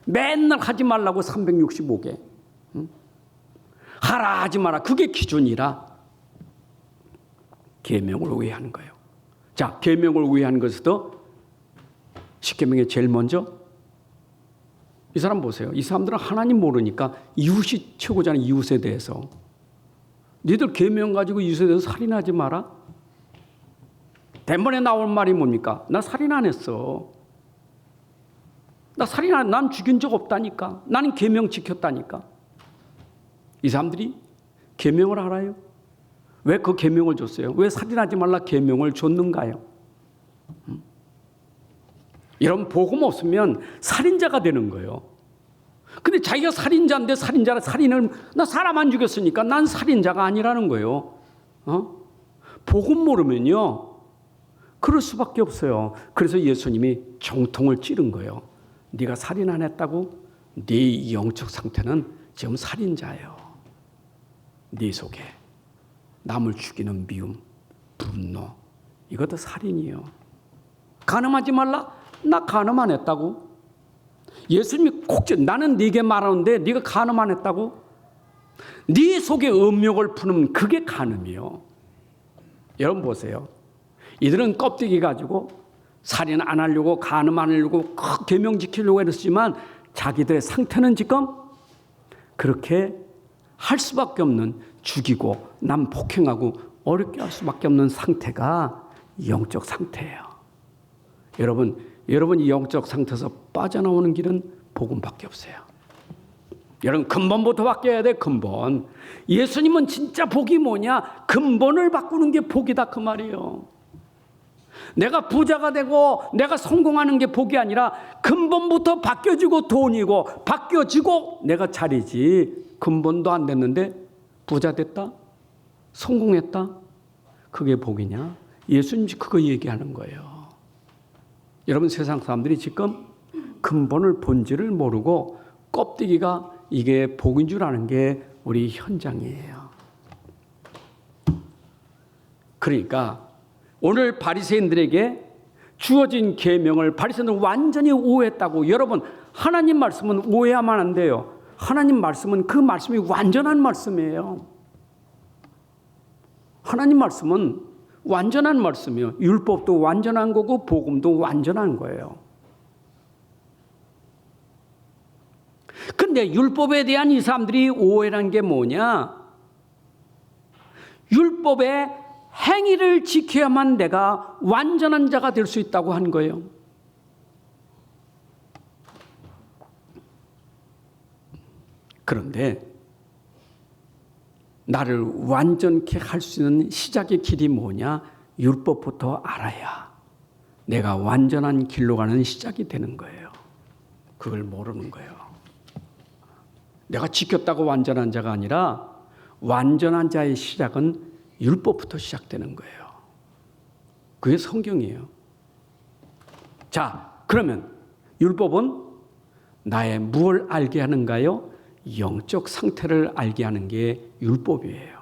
맨날 하지 말라고 365개. 하라 하지 마라. 그게 기준이라 계명을 우회하는 거예요. 자, 계명을 우회하는 것에도 십계명에 제일 먼저 이 사람 보세요. 이 사람들은 하나님 모르니까 이웃이 최고잖아요. 이웃에 대해서. 니들 계명 가지고 이웃에 대해서 살인하지 마라. 대번에 나올 말이 뭡니까? 나 살인 안 했어. 난 죽인 적 없다니까. 나는 계명 지켰다니까. 이 사람들이 계명을 알아요? 왜 그 계명을 줬어요? 왜 살인하지 말라 계명을 줬는가요? 이런 복음 없으면 살인자가 되는 거예요. 근데 자기가 살인자인데 나 사람 안 죽였으니까 난 살인자가 아니라는 거예요. 복음 모르면요, 그럴 수밖에 없어요. 그래서 예수님이 정통을 찌른 거예요. 네가 살인 안 했다고? 네 영적 상태는 지금 살인자예요. 네 속에 남을 죽이는 미움, 분노, 이것도 살인이에요. 간음하지 말라? 나 간음 안 했다고? 예수님이 나는 네게 말하는데 네가 간음 안 했다고? 네 속에 음욕을 푸는 그게 간음이에요. 여러분 보세요. 이들은 껍데기 가지고 살인 안 하려고, 간음 안 하려고, 계명 지키려고 했지만 자기들의 상태는 지금 그렇게 할 수밖에 없는, 죽이고 남 폭행하고 어렵게 할 수밖에 없는 상태가 영적 상태예요. 여러분이 영적 상태에서 빠져나오는 길은 복음밖에 없어요. 여러분, 근본부터 바뀌어야 돼. 근본. 예수님은 진짜 복이 뭐냐? 근본을 바꾸는 게 복이다, 그 말이에요. 내가 부자가 되고 내가 성공하는 게 복이 아니라 근본부터 바뀌어지고 돈이고 바뀌어지고 내가 차리지. 근본도 안 됐는데 부자 됐다? 성공했다? 그게 복이냐? 예수님이 그거 얘기하는 거예요. 여러분, 세상 사람들이 지금 근본을 본질을 모르고 껍데기가 이게 복인 줄 아는 게 우리 현장이에요. 그러니까 오늘 바리새인들에게 주어진 계명을 바리새인들은 완전히 오해했다고. 여러분, 하나님 말씀은 오해하면 안 돼요. 하나님 말씀은 그 말씀이 완전한 말씀이에요. 하나님 말씀은 완전한 말씀이에요. 율법도 완전한 거고 복음도 완전한 거예요. 근데 율법에 대한 이 사람들이 오해란 게 뭐냐? 율법의 행위를 지켜야만 내가 완전한 자가 될 수 있다고 한 거예요. 그런데 나를 완전케 할 수 있는 시작의 길이 뭐냐? 율법부터 알아야 내가 완전한 길로 가는 시작이 되는 거예요. 그걸 모르는 거예요. 내가 지켰다고 완전한 자가 아니라 완전한 자의 시작은 율법부터 시작되는 거예요. 그게 성경이에요. 자, 그러면 율법은 나의 무엇을 알게 하는가요? 영적 상태를 알게 하는 게 율법이에요.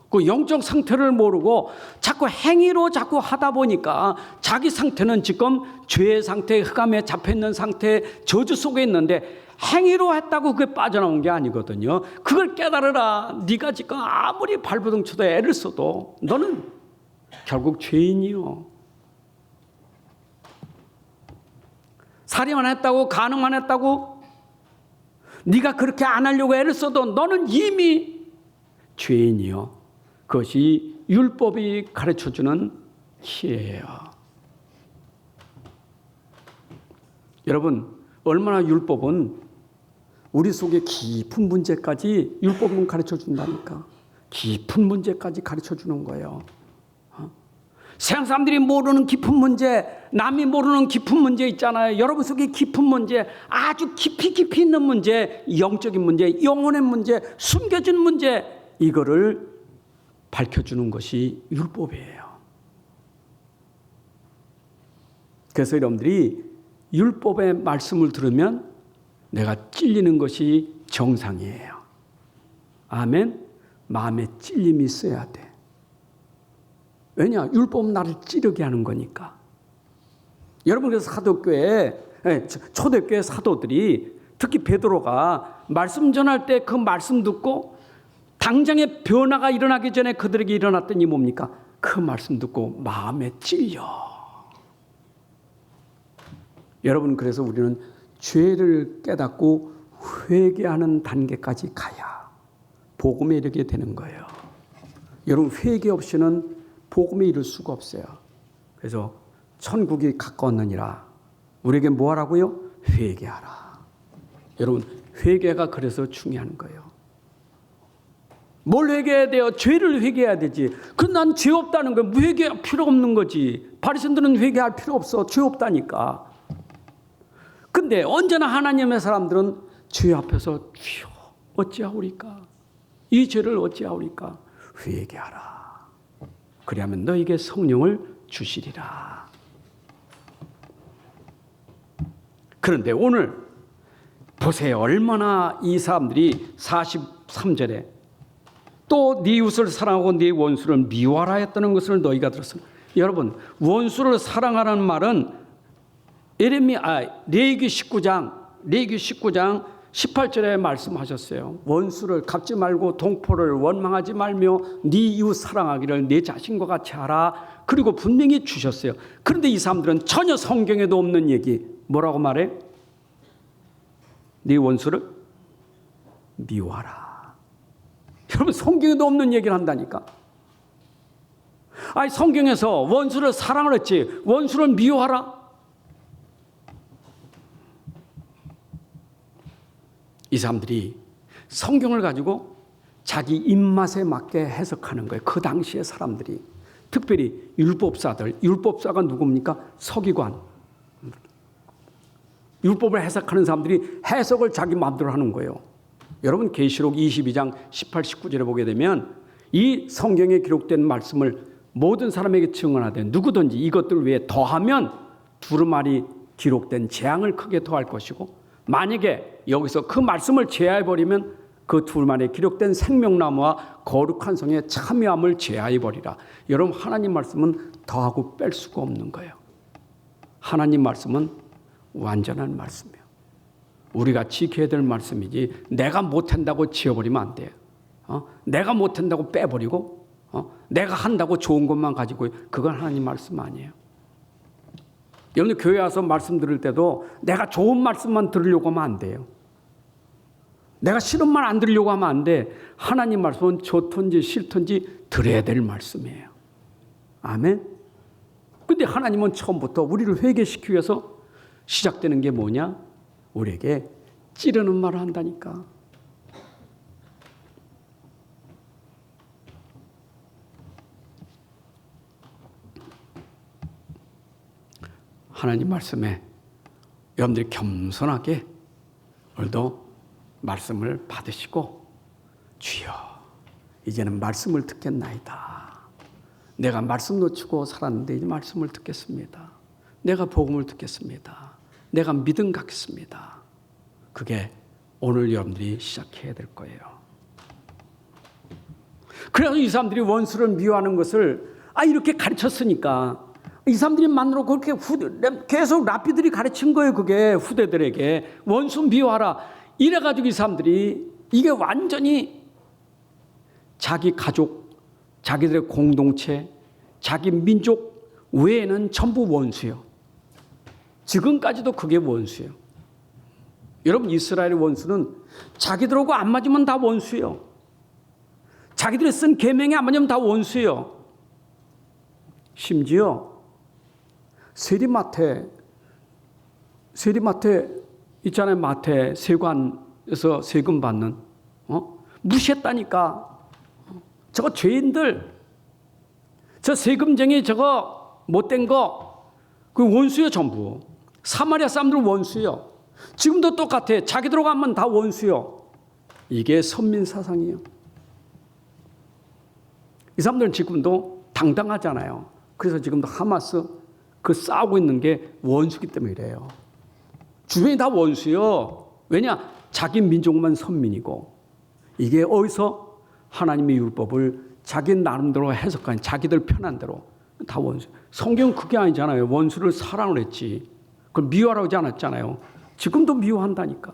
그 영적 상태를 모르고 자꾸 행위로 자꾸 하다 보니까 자기 상태는 지금 죄의 상태, 흑암에 잡혀있는 상태, 저주 속에 있는데 행위로 했다고 그게 빠져나온 게 아니거든요. 그걸 깨달으라. 네가 지금 아무리 발버둥 쳐도 애를 써도 너는 결국 죄인이요. 살인만 했다고, 간음만 했다고, 네가 그렇게 안 하려고 애를 써도 너는 이미 죄인이요. 그것이 율법이 가르쳐주는 키예요. 여러분, 얼마나 율법은 우리 속에 깊은 문제까지 율법은 가르쳐준다니까. 깊은 문제까지 가르쳐주는 거예요. 세상 사람들이 모르는 깊은 문제, 남이 모르는 깊은 문제 있잖아요. 여러분 속에 깊은 문제, 아주 깊이 있는 문제, 영적인 문제, 영혼의 문제, 숨겨진 문제, 이거를 밝혀주는 것이 율법이에요. 그래서 여러분들이 율법의 말씀을 들으면 내가 찔리는 것이 정상이에요. 아멘. 마음에 찔림이 있어야 돼. 왜냐? 율법은 나를 찌르게 하는 거니까. 여러분, 그래서 사도교회, 초대교회 사도들이, 특히 베드로가 말씀 전할 때 그 말씀 듣고 당장의 변화가 일어나기 전에 그들에게 일어났던 이 뭡니까? 그 말씀 듣고 마음에 찔려. 여러분, 그래서 우리는 죄를 깨닫고 회개하는 단계까지 가야 복음에 이르게 되는 거예요. 여러분, 회개 없이는 복음에 이를 수가 없어요. 그래서 천국이 가까웠느니라. 우리에게 뭐 하라고요? 회개하라. 여러분, 회개가 그래서 중요한 거예요. 뭘 회개해야 돼요? 죄를 회개해야 되지. 그럼 난 죄 없다는 거예요. 회개할 필요 없는 거지. 바리새인들은 회개할 필요 없어. 죄 없다니까. 근데 언제나 하나님의 사람들은 죄 앞에서 주여 어찌하오리까? 이 죄를 어찌하오리까? 회개하라. 그리하면 너에게 성령을 주시리라. 그런데 오늘 보세요. 얼마나 이 사람들이 43절에 또 네 이웃을 사랑하고 네 원수를 미워하라 했다는 것을 너희가 들었습니다. 여러분, 원수를 사랑하라는 말은 레위기 19장 18절에 말씀하셨어요. 원수를 갚지 말고 동포를 원망하지 말며 네 이웃 사랑하기를 내 자신과 같이 하라. 그리고 분명히 주셨어요. 그런데 이 사람들은 전혀 성경에도 없는 얘기. 뭐라고 말해? 네 원수를 미워하라. 여러분, 성경에도 없는 얘기를 한다니까. 아니, 성경에서 원수를 사랑을 했지 원수를 미워하라? 이 사람들이 성경을 가지고 자기 입맛에 맞게 해석하는 거예요. 그 당시의 사람들이. 특별히 율법사들. 율법사가 누굽니까? 서기관. 율법을 해석하는 사람들이 해석을 자기 마음대로 하는 거예요. 여러분, 계시록 22장 18, 19절에 보게 되면 이 성경에 기록된 말씀을 모든 사람에게 증언하되 누구든지 이것들 외에 더하면 두루마리 기록된 재앙을 크게 더할 것이고 만약에 여기서 그 말씀을 제하해버리면 그 두루마리에 기록된 생명나무와 거룩한 성의 참여함을 제하해버리라. 여러분 하나님 말씀은 더하고 뺄 수가 없는 거예요. 하나님 말씀은 완전한 말씀이에요. 우리가 지켜야 될 말씀이지 내가 못한다고 지어버리면 안 돼요. 내가 못한다고 빼버리고 내가 한다고 좋은 것만 가지고 그건 하나님 말씀 아니에요. 여러분 교회 와서 말씀 들을 때도 내가 좋은 말씀만 들으려고 하면 안 돼요. 내가 싫은 말 안 들으려고 하면 안 돼. 하나님 말씀은 좋든지 싫든지 들어야 될 말씀이에요. 아멘. 근데 하나님은 처음부터 우리를 회개시키기 위해서 시작되는 게 뭐냐? 우리에게 찌르는 말을 한다니까. 하나님 말씀에 여러분들이 겸손하게 오늘도 말씀을 받으시고 주여 이제는 말씀을 듣겠나이다. 내가 말씀 놓치고 살았는데 이제 말씀을 듣겠습니다. 내가 복음을 듣겠습니다. 내가 믿음 갖겠습니다. 그게 오늘 여러분들이 시작해야 될 거예요. 그래서 이 사람들이 원수를 미워하는 것을 이렇게 가르쳤으니까 이 사람들이 만으로 그렇게 계속 랍비들이 가르친 거예요. 그게 후대들에게 원수 미워하라. 이래가지고 이 사람들이 이게 완전히 자기 가족, 자기들의 공동체, 자기 민족 외에는 전부 원수예요. 지금까지도 그게 원수예요. 여러분 이스라엘의 원수는 자기들하고 안 맞으면 다 원수예요. 자기들이 쓴 계명에 안 맞으면 다 원수예요. 심지어 세리마태 있잖아요. 마태 세관에서 세금 받는 무시했다니까. 저거 죄인들, 저 세금쟁이, 저거 못된 거, 그 원수예요 전부. 사마리아 사람들 원수예요. 지금도 똑같아. 자기들하고 하면 다 원수예요. 이게 선민 사상이에요. 이 사람들은 지금도 당당하잖아요. 그래서 지금도 하마스 그 싸우고 있는 게 원수기 때문에 이래요. 주변이 다 원수요. 왜냐? 자기 민족만 선민이고 이게 어디서 하나님의 율법을 자기 나름대로 해석한 자기들 편한 대로 다 원수. 성경은 그게 아니잖아요. 원수를 사랑을 했지. 그걸 미워하라고 하지 않았잖아요. 지금도 미워한다니까.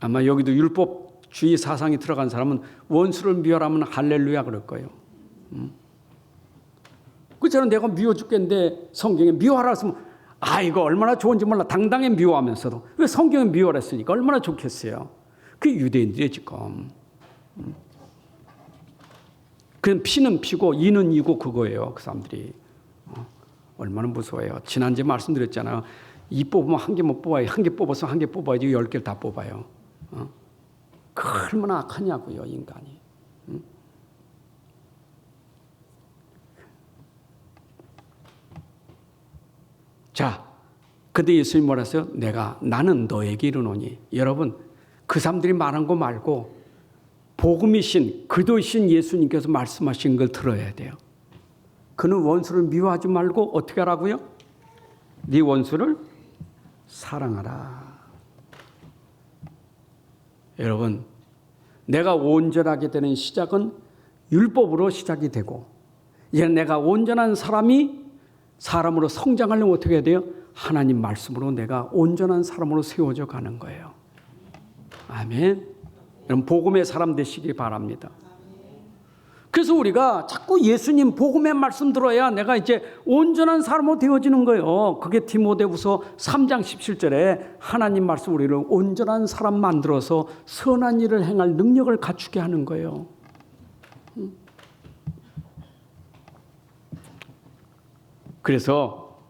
아마 여기도 율법주의 사상이 들어간 사람은 원수를 미워하면 할렐루야 그럴 거예요. 그처럼 내가 미워 죽겠는데 성경에 미워하라 했으면 이거 얼마나 좋은지 몰라. 당당히 미워하면서도 왜 성경에 미워라 했으니까 얼마나 좋겠어요. 그게 유대인들이 지금. 그냥 피는 피고 이는 이고 그거예요. 그 사람들이. 얼마나 무서워요. 지난주에 말씀드렸잖아요. 이 뽑으면 한 개 못 뽑아요. 한 개 뽑아서 한 개 뽑아야지 10개를 다 뽑아요. 얼마나 악하냐고요, 인간이. 자, 근데 예수님 뭐라 했어요? 나는 너에게 이르노니. 여러분, 그 사람들이 말한 거 말고 복음이신 그리스도이신 예수님께서 말씀하신 걸 들어야 돼요. 그는 원수를 미워하지 말고 어떻게 하라고요? 네 원수를 사랑하라. 여러분, 내가 온전하게 되는 시작은 율법으로 시작이 되고 이제 내가 온전한 사람으로 성장하려면 어떻게 해야 돼요? 하나님 말씀으로 내가 온전한 사람으로 세워져 가는 거예요. 아멘. 여러분 복음의 사람 되시기 바랍니다. 그래서 우리가 자꾸 예수님 복음의 말씀 들어야 내가 이제 온전한 사람으로 되어지는 거예요. 그게 디모데후서 3장 17절에 하나님 말씀 우리를 온전한 사람 만들어서 선한 일을 행할 능력을 갖추게 하는 거예요. 그래서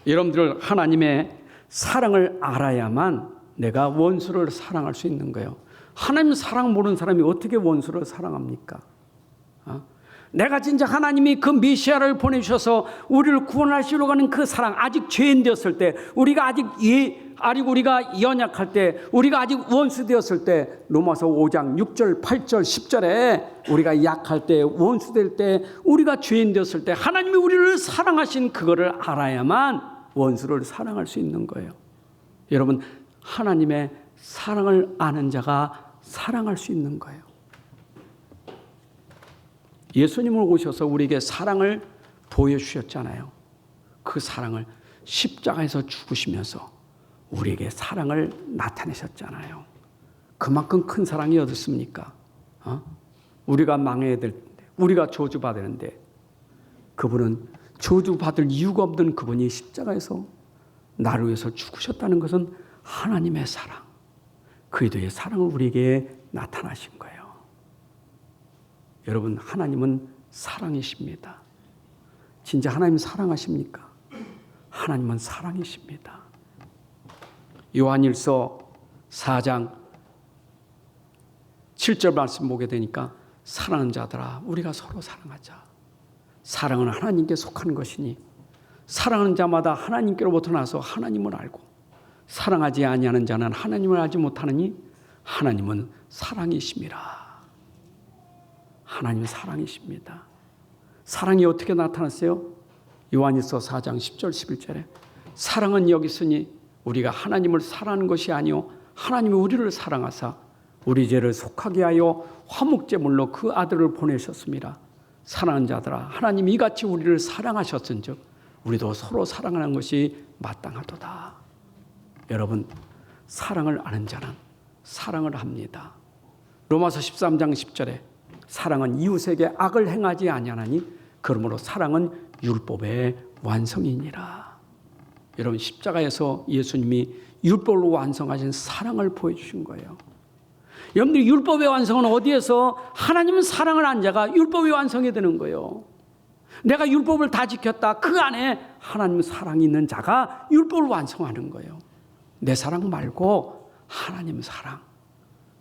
여러분들 하나님의 사랑을 알아야만 내가 원수를 사랑할 수 있는 거예요. 하나님 사랑 모르는 사람이 어떻게 원수를 사랑합니까? 내가 진짜 하나님이 그 메시아를 보내주셔서 우리를 구원하시려고 하는 그 사랑, 아직 죄인 되었을 때, 우리가 아직 우리가 연약할 때, 우리가 아직 원수 되었을 때, 로마서 5장 6절 8절 10절에 우리가 약할 때, 원수 될 때, 우리가 죄인 되었을 때 하나님이 우리를 사랑하신 그거를 알아야만 원수를 사랑할 수 있는 거예요. 여러분, 하나님의 사랑을 아는 자가 사랑할 수 있는 거예요. 예수님을 오셔서 우리에게 사랑을 보여주셨잖아요. 그 사랑을 십자가에서 죽으시면서 우리에게 사랑을 나타내셨잖아요. 그만큼 큰 사랑이 어딨습니까? 우리가 망해야 될 텐데, 우리가 저주받았는데 그분은 저주받을 이유가 없는 그분이 십자가에서 나를 위해서 죽으셨다는 것은 하나님의 사랑, 그리스도의 사랑을 우리에게 나타나신 거예요. 여러분, 하나님은 사랑이십니다. 진짜 하나님 사랑하십니까? 하나님은 사랑이십니다. 요한일서 4장 7절 말씀 보게 되니까 사랑하는 자들아 우리가 서로 사랑하자. 사랑은 하나님께 속한 것이니 사랑하는 자마다 하나님께로부터 나서 하나님을 알고 사랑하지 아니하는 자는 하나님을 알지 못하느니 하나님은 사랑이심이라. 하나님은 사랑이십니다. 사랑이 어떻게 나타났어요? 요한일서 4장 10절 11절에 사랑은 여기 있으니 우리가 하나님을 사랑하는 것이 아니요 하나님이 우리를 사랑하사 우리 죄를 속하게 하여 화목제물로 그 아들을 보내셨습니다. 사랑하는 자들아 하나님이 이같이 우리를 사랑하셨은즉 우리도 서로 사랑하는 것이 마땅하도다. 여러분, 사랑을 아는 자는 사랑을 합니다. 로마서 13장 10절에 사랑은 이웃에게 악을 행하지 아니하나니 그러므로 사랑은 율법의 완성이니라. 여러분, 십자가에서 예수님이 율법으로 완성하신 사랑을 보여주신 거예요. 여러분들, 율법의 완성은 어디에서? 하나님은 사랑을 안 자가 율법의 완성이 되는 거예요. 내가 율법을 다 지켰다. 그 안에 하나님 사랑이 있는 자가 율법을 완성하는 거예요. 내 사랑 말고 하나님 사랑,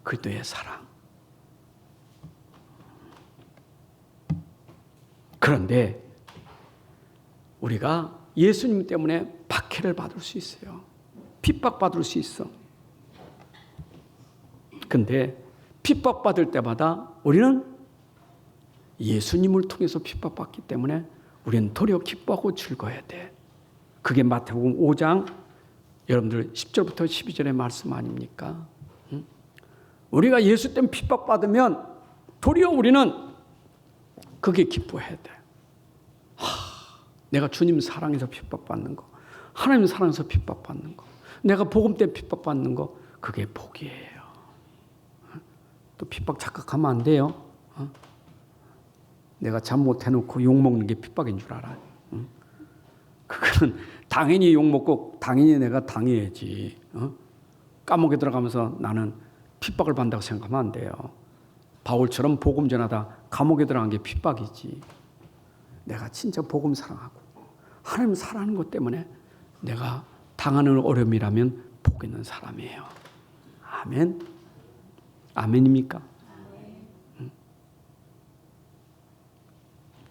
그리스도의 사랑. 그런데 우리가 예수님 때문에 박해를 받을 수 있어요. 핍박받을 수 있어. 근데 핍박받을 때마다 우리는 예수님을 통해서 핍박받기 때문에 우리는 도리어 기뻐하고 즐거워야 돼. 그게 마태복음 5장 여러분들 10절부터 12절의 말씀 아닙니까? 우리가 예수 때문에 핍박받으면 도리어 우리는 그게 기뻐해야 돼. 내가 주님 사랑해서 핍박받는 거, 하나님 사랑해서 핍박받는 거, 내가 복음 때문에 핍박받는 거, 그게 복이에요. 또 핍박 착각하면 안 돼요. 내가 잠 못 해놓고 욕먹는 게 핍박인 줄 알아. 그거는 당연히 욕먹고 당연히 내가 당해야지. 감옥에 들어가면서 나는 핍박을 받는다고 생각하면 안 돼요. 바울처럼 복음 전하다 감옥에 들어간 게 핍박이지. 내가 진짜 복음 사랑하고 하나님 사랑하는 것 때문에 내가 당하는 어려움이라면 복 있는 사람이에요. 아멘. 아멘입니까?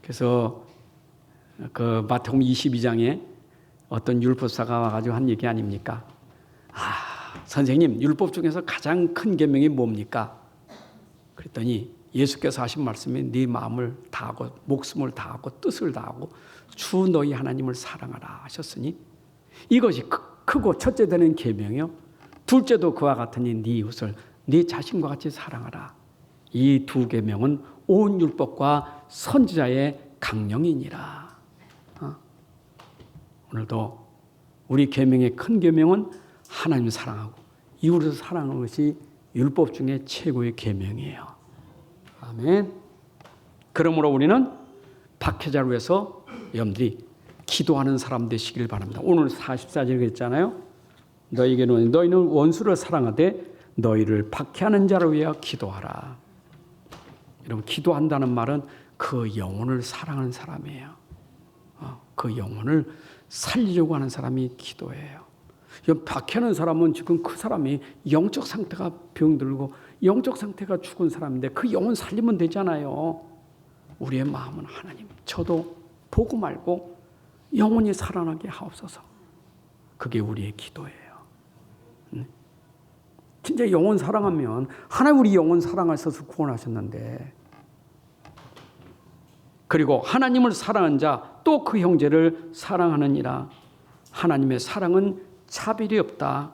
그래서 그 마태복음 22장에 어떤 율법사가 와가지고 한 얘기 아닙니까? 선생님, 율법 중에서 가장 큰 계명이 뭡니까? 그랬더니 예수께서 하신 말씀이 네 마음을 다하고 목숨을 다하고 뜻을 다하고 주 너희 하나님을 사랑하라 하셨으니 이것이 크고 첫째 되는 계명이요. 둘째도 그와 같으니 네 이웃을 네 자신과 같이 사랑하라. 이 두 계명은 온 율법과 선지자의 강령이니라. 오늘도 우리 계명의 큰 계명은 하나님 사랑하고 이웃을 사랑하는 것이 율법 중에 최고의 계명이에요. 아멘. 그러므로 우리는 박해자를 위해서 여러분들이 기도하는 사람 되시길 바랍니다. 오늘 44절에 했잖아요. 너희는 원수를 사랑하되 너희를 박해하는 자를 위하여 기도하라. 여러분, 기도한다는 말은 그 영혼을 사랑하는 사람이에요. 그 영혼을 살리려고 하는 사람이 기도해요. 박해하는 사람은 지금 그 사람이 영적 상태가 병들고 영적 상태가 죽은 사람인데 그 영혼 살리면 되잖아요. 우리의 마음은 하나님, 저도 보고 말고 영원히 살아나게 하옵소서. 그게 우리의 기도예요. 진짜 영원 사랑하면 하나님 우리 영원 사랑하셔서 구원하셨는데, 그리고 하나님을 사랑한 자 또 그 형제를 사랑하느니라. 하나님의 사랑은 차별이 없다.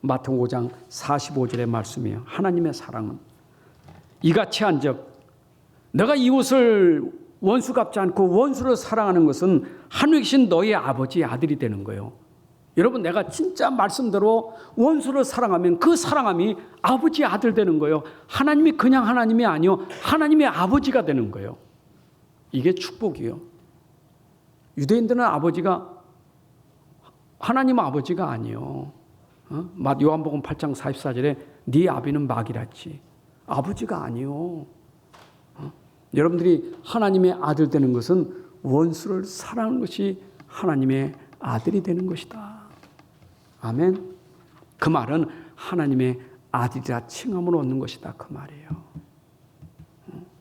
마태복음 5장 45절의 말씀이에요. 하나님의 사랑은 이같이 한즉 너가 이웃을 원수 갚지 않고 원수를 사랑하는 것은 하늘에 계신 너희 아버지의 아들이 되는 거예요. 여러분, 내가 진짜 말씀대로 원수를 사랑하면 그 사랑함이 아버지의 아들 되는 거예요. 하나님이 그냥 하나님이 아니요, 하나님의 아버지가 되는 거예요. 이게 축복이에요. 유대인들은 아버지가 하나님 아버지가 아니요. 요한복음 8장 44절에 네 아비는 마귀라지. 아버지가 아니요. 여러분들이 하나님의 아들 되는 것은 원수를 사랑하는 것이 하나님의 아들이 되는 것이다. 아멘. 그 말은 하나님의 아들이라 칭함을 얻는 것이다, 그 말이에요.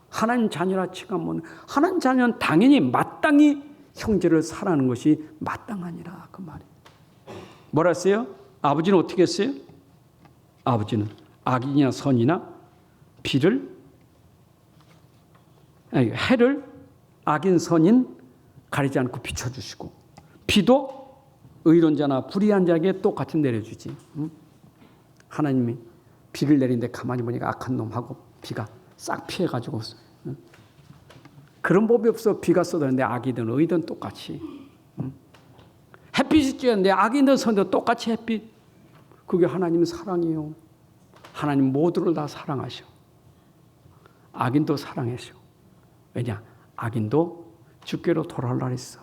하나님 자녀라 칭함은, 하나님 자녀는 당연히 마땅히 형제를 사랑하는 것이 마땅하니라, 그 말이에요. 뭐라 했어요? 아버지는 어떻게 했어요? 아버지는 악이냐 선이나 해를 악인 선인 가리지 않고 비춰주시고, 비도 의론자나 불의한 자에게 똑같이 내려주지. 하나님이 비를 내리는데 가만히 보니까 악한 놈하고 비가 싹 피해가지고, 그런 법이 없어. 비가 쏟아지는데 악이든 의든 똑같이. 햇빛이 쬐는데 악이든 선이든 똑같이 햇빛. 그게 하나님의 사랑이에요. 하나님 모두를 다 사랑하셔. 악인도 사랑하셔. 왜냐? 악인도 주께로 돌아오라 했어.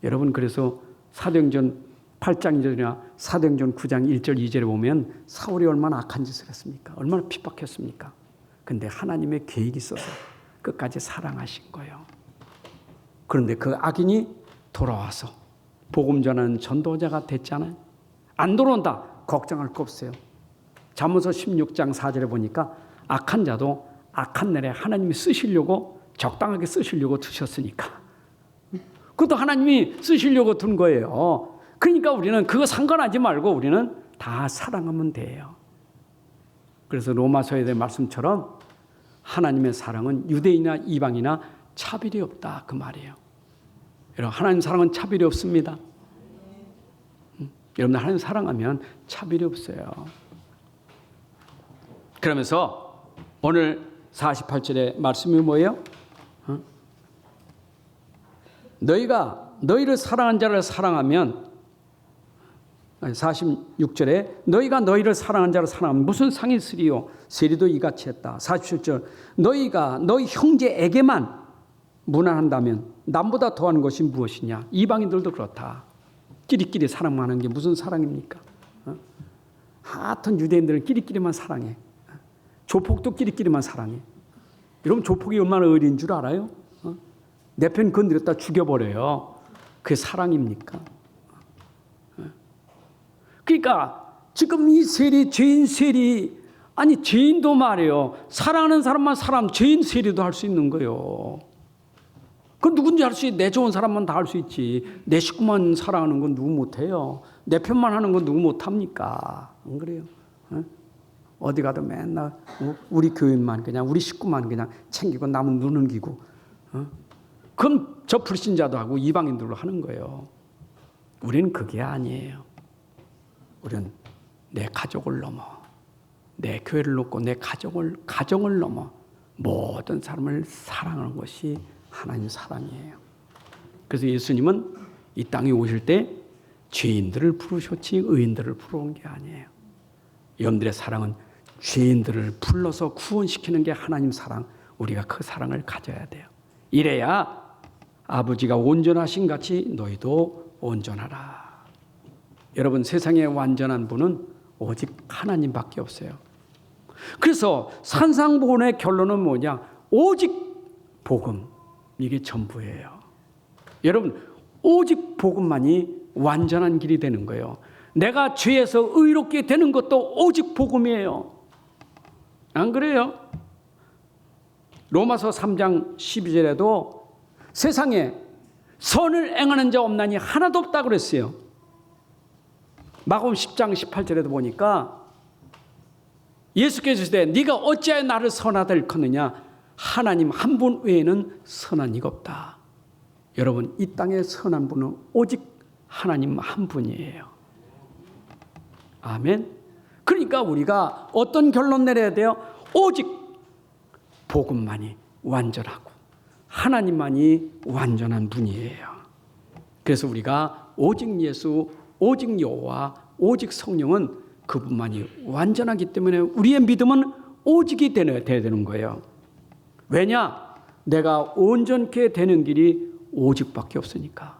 여러분, 그래서 사도행전 8장 2절이나 사도행전 9장 1절 2절에 보면 사울이 얼마나 악한 짓을 했습니까? 얼마나 핍박했습니까? 근데 하나님의 계획이 있어서 끝까지 사랑하신 거예요. 그런데 그 악인이 돌아와서 복음 전하는 전도자가 됐잖아요. 안 돌아온다, 걱정할 거 없어요. 잠언서 16장 4절에 보니까 악한 자도 악한 날에 하나님이 쓰시려고, 적당하게 쓰시려고 두셨으니까, 그것도 하나님이 쓰시려고 둔 거예요. 그러니까 우리는 그거 상관하지 말고 우리는 다 사랑하면 돼요. 그래서 로마서에 대한 말씀처럼 하나님의 사랑은 유대인이나 이방이나 차별이 없다, 그 말이에요. 여러분, 하나님 사랑은 차별이 없습니다. 여러분, 하나님 사랑하면 차별이 없어요. 그러면서 오늘 48절의 말씀이 뭐예요? 너희가 너희를 사랑한 자를 사랑하면, 46절에 너희가 너희를 사랑한 자를 사랑하면 무슨 상이 있으리요? 세리도 이같이 했다. 47절 너희가 너희 형제에게만 무난한다면 남보다 더하는 것이 무엇이냐? 이방인들도 그렇다. 끼리끼리 사랑하는 게 무슨 사랑입니까? 하여튼 유대인들은 끼리끼리만 사랑해. 조폭도 끼리끼리만 사랑해. 여러분, 조폭이 얼마나 의리인 줄 알아요? 내 편 건드렸다 죽여버려요. 그게 사랑입니까? 그러니까 지금 이 세리, 죄인 세리, 아니 죄인도 말이에요. 사랑하는 사람만 사람, 죄인 세리도 할 수 있는 거예요. 그건 누군지 할 수 있지. 내 좋은 사람만 다 할 수 있지. 내 식구만 사랑하는 건 누구 못해요. 내 편만 하는 건 누구 못합니까? 안 그래요? 어디 가도 맨날 우리 교인만 그냥, 우리 식구만 그냥 챙기고 남은 눈 넘기고, 그건 저 불신자도 하고 이방인들로 하는 거예요. 우리는 그게 아니에요. 우리는 내 가족을 넘어, 내 교회를 놓고 내 가정을 넘어 모든 사람을 사랑하는 것이 하나님 사랑이에요. 그래서 예수님은 이 땅에 오실 때 죄인들을 부르셨지 의인들을 부러운 게 아니에요. 여러분들의 사랑은 죄인들을 불러서 구원시키는 게 하나님 사랑. 우리가 그 사랑을 가져야 돼요. 이래야 아버지가 온전하신 같이 너희도 온전하라. 여러분, 세상에 완전한 분은 오직 하나님밖에 없어요. 그래서 산상복음의 결론은 뭐냐? 오직 복음, 이게 전부예요. 여러분, 오직 복음만이 완전한 길이 되는 거예요. 내가 죄에서 의롭게 되는 것도 오직 복음이에요. 안 그래요? 로마서 3장 12절에도 세상에 선을 행하는 자 없나니 하나도 없다 그랬어요. 마가복음 10장 18절에도 보니까 예수께서 이르시되 네가 어찌하여 나를 선하다 일컫느냐 하나님 한 분 외에는 선한 이가 없다. 여러분, 이 땅에 선한 분은 오직 하나님 한 분이에요. 아멘. 그러니까 우리가 어떤 결론 내려야 돼요? 오직 복음만이 완전하고 하나님만이 완전한 분이에요. 그래서 우리가 오직 예수, 오직 여호와, 오직 성령은 그분만이 완전하기 때문에 우리의 믿음은 오직이 되어야 되는 거예요. 왜냐? 내가 온전케 되는 길이 오직밖에 없으니까.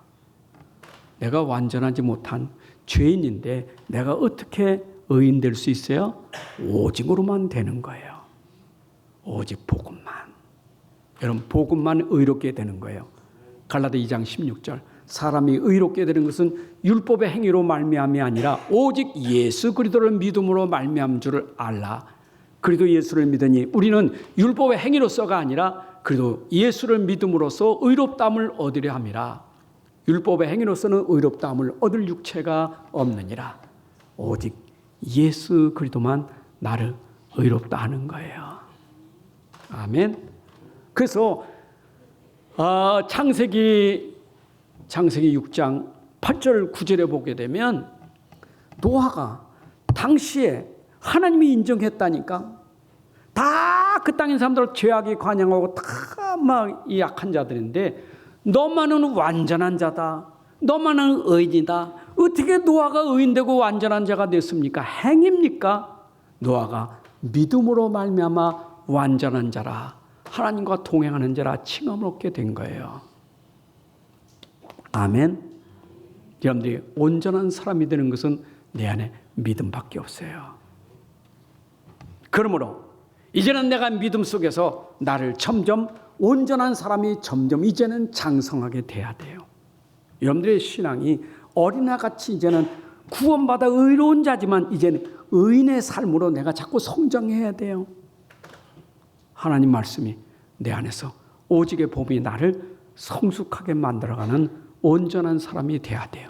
내가 완전하지 못한 죄인인데 내가 어떻게 의인 될 수 있어요? 오직으로만 되는 거예요. 오직 복음만. 여러분, 복음만 의롭게 되는 거예요. 갈라디 2장 16절. 사람이 의롭게 되는 것은 율법의 행위로 말미암이 아니라 오직 예수 그리스도를 믿음으로 말미암은 줄을 알라. 그리도 예수를 믿으니 우리는 율법의 행위로서가 아니라 그래도 예수를 믿음으로써 의롭다함을 얻으려 함이라. 율법의 행위로서는 의롭다함을 얻을 육체가 없느니라. 오직 예수 그리스도만 나를 의롭다 하는 거예요. 아멘. 그래서 창세기 6장 8절 9절에 보게 되면 노아가 당시에 하나님이 인정했다니까. 다 그 땅의 사람들 죄악에 관영하고 다 막 이 약한 자들인데 너만은 완전한 자다. 너만은 의인이다. 어떻게 노아가 의인되고 완전한 자가 됐습니까? 행입니까? 노아가 믿음으로 말미암아 완전한 자라, 하나님과 동행하는 자라 칭함을 얻게 된 거예요. 아멘. 여러분들이 온전한 사람이 되는 것은 내 안에 믿음밖에 없어요. 그러므로 이제는 내가 믿음 속에서 나를 점점 온전한 사람이 점점 이제는 장성하게 돼야 돼요. 여러분들의 신앙이 어린아같이 이제는 구원받아 의로운 자지만 이제는 의인의 삶으로 내가 자꾸 성장해야 돼요. 하나님 말씀이 내 안에서 오직의 법이 나를 성숙하게 만들어가는 온전한 사람이 돼야 돼요.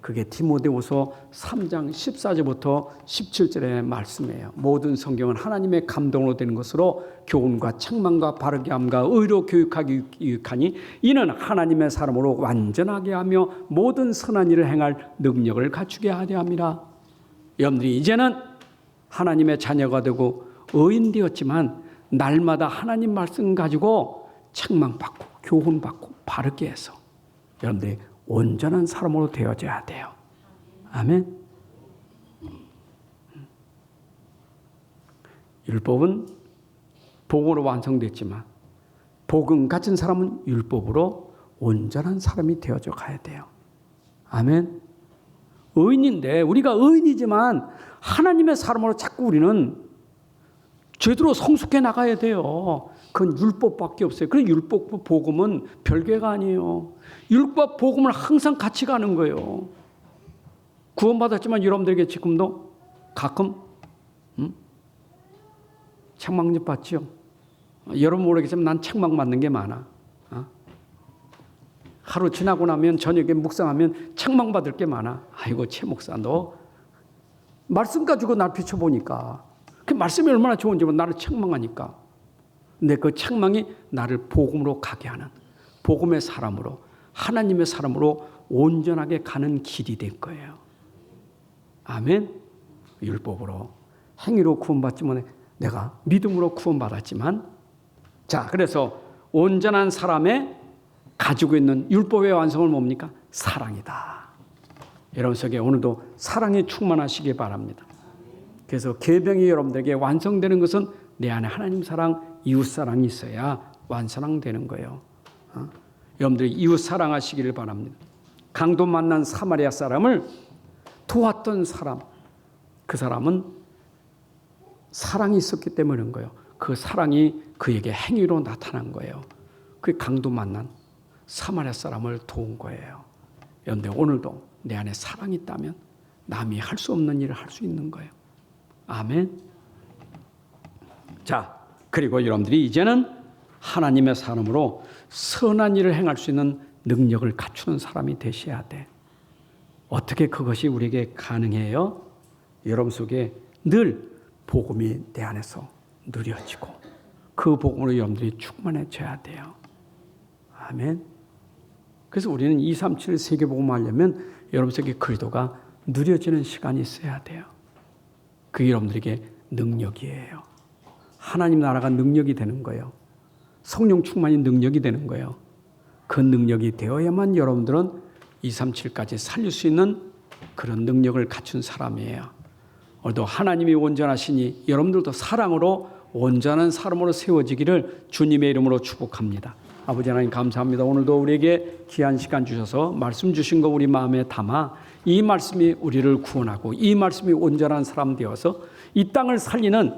그게 디모데후서 3장 14절부터 17절의 말씀이에요. 모든 성경은 하나님의 감동으로 되는 것으로 교훈과 책망과 바르게 함과 의로 교육하기 유익하니 이는 하나님의 사람으로 완전하게 하며 모든 선한 일을 행할 능력을 갖추게 하려 함이라. 여러분들이 이제는 하나님의 자녀가 되고 의인 되었지만 날마다 하나님 말씀 가지고 책망받고 교훈받고 바르게 해서 여러분들이 온전한 사람으로 되어져야 돼요. 아멘. 율법은 복음으로 완성됐지만 복음 가진 사람은 율법으로 온전한 사람이 되어져 가야 돼요. 아멘. 의인인데 우리가 의인이지만 하나님의 사람으로 자꾸 우리는 제대로 성숙해 나가야 돼요. 그건 율법밖에 없어요. 그래서 율법 복음은 별개가 아니에요. 율법 복음을 항상 같이 가는 거예요. 구원받았지만 여러분들에게 지금도 가끔 책망 받지요. 여러분 모르겠지만 난 책망 받는 게 많아. 하루 지나고 나면 저녁에 묵상하면 책망 받을 게 많아. 아이고 최 목사 너 말씀 가지고 날 비춰보니까 그 말씀이 얼마나 좋은지 나를 책망하니까. 근데 그 책망이 나를 복음으로 가게 하는 복음의 사람으로 하나님의 사람으로 온전하게 가는 길이 될 거예요. 아멘. 율법으로 행위로 구원받지만 내가 믿음으로 구원받았지만 자 그래서 온전한 사람의 가지고 있는 율법의 완성은 뭡니까? 사랑이다. 여러분 속에 오늘도 사랑이 충만하시기 바랍니다. 그래서 계명이 여러분들에게 완성되는 것은 내 안에 하나님 사랑, 이웃 사랑이 있어야 완성되는 거예요. 여러분들이 이웃 사랑하시기를 바랍니다. 강도 만난 사마리아 사람을 도왔던 사람, 그 사람은 사랑이 있었기 때문인 거예요. 그 사랑이 그에게 행위로 나타난 거예요. 그 강도 만난 사마리아 사람을 도운 거예요. 그런데 오늘도 내 안에 사랑이 있다면 남이 할 수 없는 일을 할 수 있는 거예요. 아멘. 자, 그리고 여러분들이 이제는 하나님의 사람으로 선한 일을 행할 수 있는 능력을 갖추는 사람이 되셔야 돼. 어떻게 그것이 우리에게 가능해요? 여러분 속에 늘 복음이 내 안에서 누려지고 그 복음으로 여러분들이 충만해져야 돼요. 아멘. 그래서 우리는 237 세계복음 하려면 여러분 속에 그리스도가 누려지는 시간이 있어야 돼요. 그게 여러분들에게 능력이에요. 하나님 나라가 능력이 되는 거예요. 성령 충만이 능력이 되는 거예요. 그 능력이 되어야만 여러분들은 237까지 살릴 수 있는 그런 능력을 갖춘 사람이에요. 오늘도 하나님이 온전하시니 여러분들도 사랑으로 온전한 사람으로 세워지기를 주님의 이름으로 축복합니다. 아버지 하나님 감사합니다. 오늘도 우리에게 귀한 시간 주셔서 말씀 주신 거 우리 마음에 담아 이 말씀이 우리를 구원하고 이 말씀이 온전한 사람 되어서 이 땅을 살리는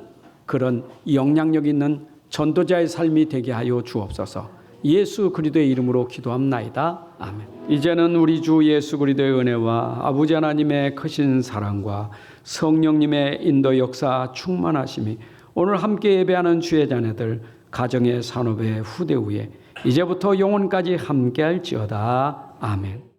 그런 영향력 있는 전도자의 삶이 되게 하여 주옵소서. 예수 그리스도의 이름으로 기도합나이다. 아멘. 이제는 우리 주 예수 그리스도의 은혜와 아버지 하나님의 크신 사랑과 성령님의 인도 역사 충만하심이 오늘 함께 예배하는 주의 자녀들 가정의 산업의 후대 후에 이제부터 영혼까지 함께할지어다. 아멘.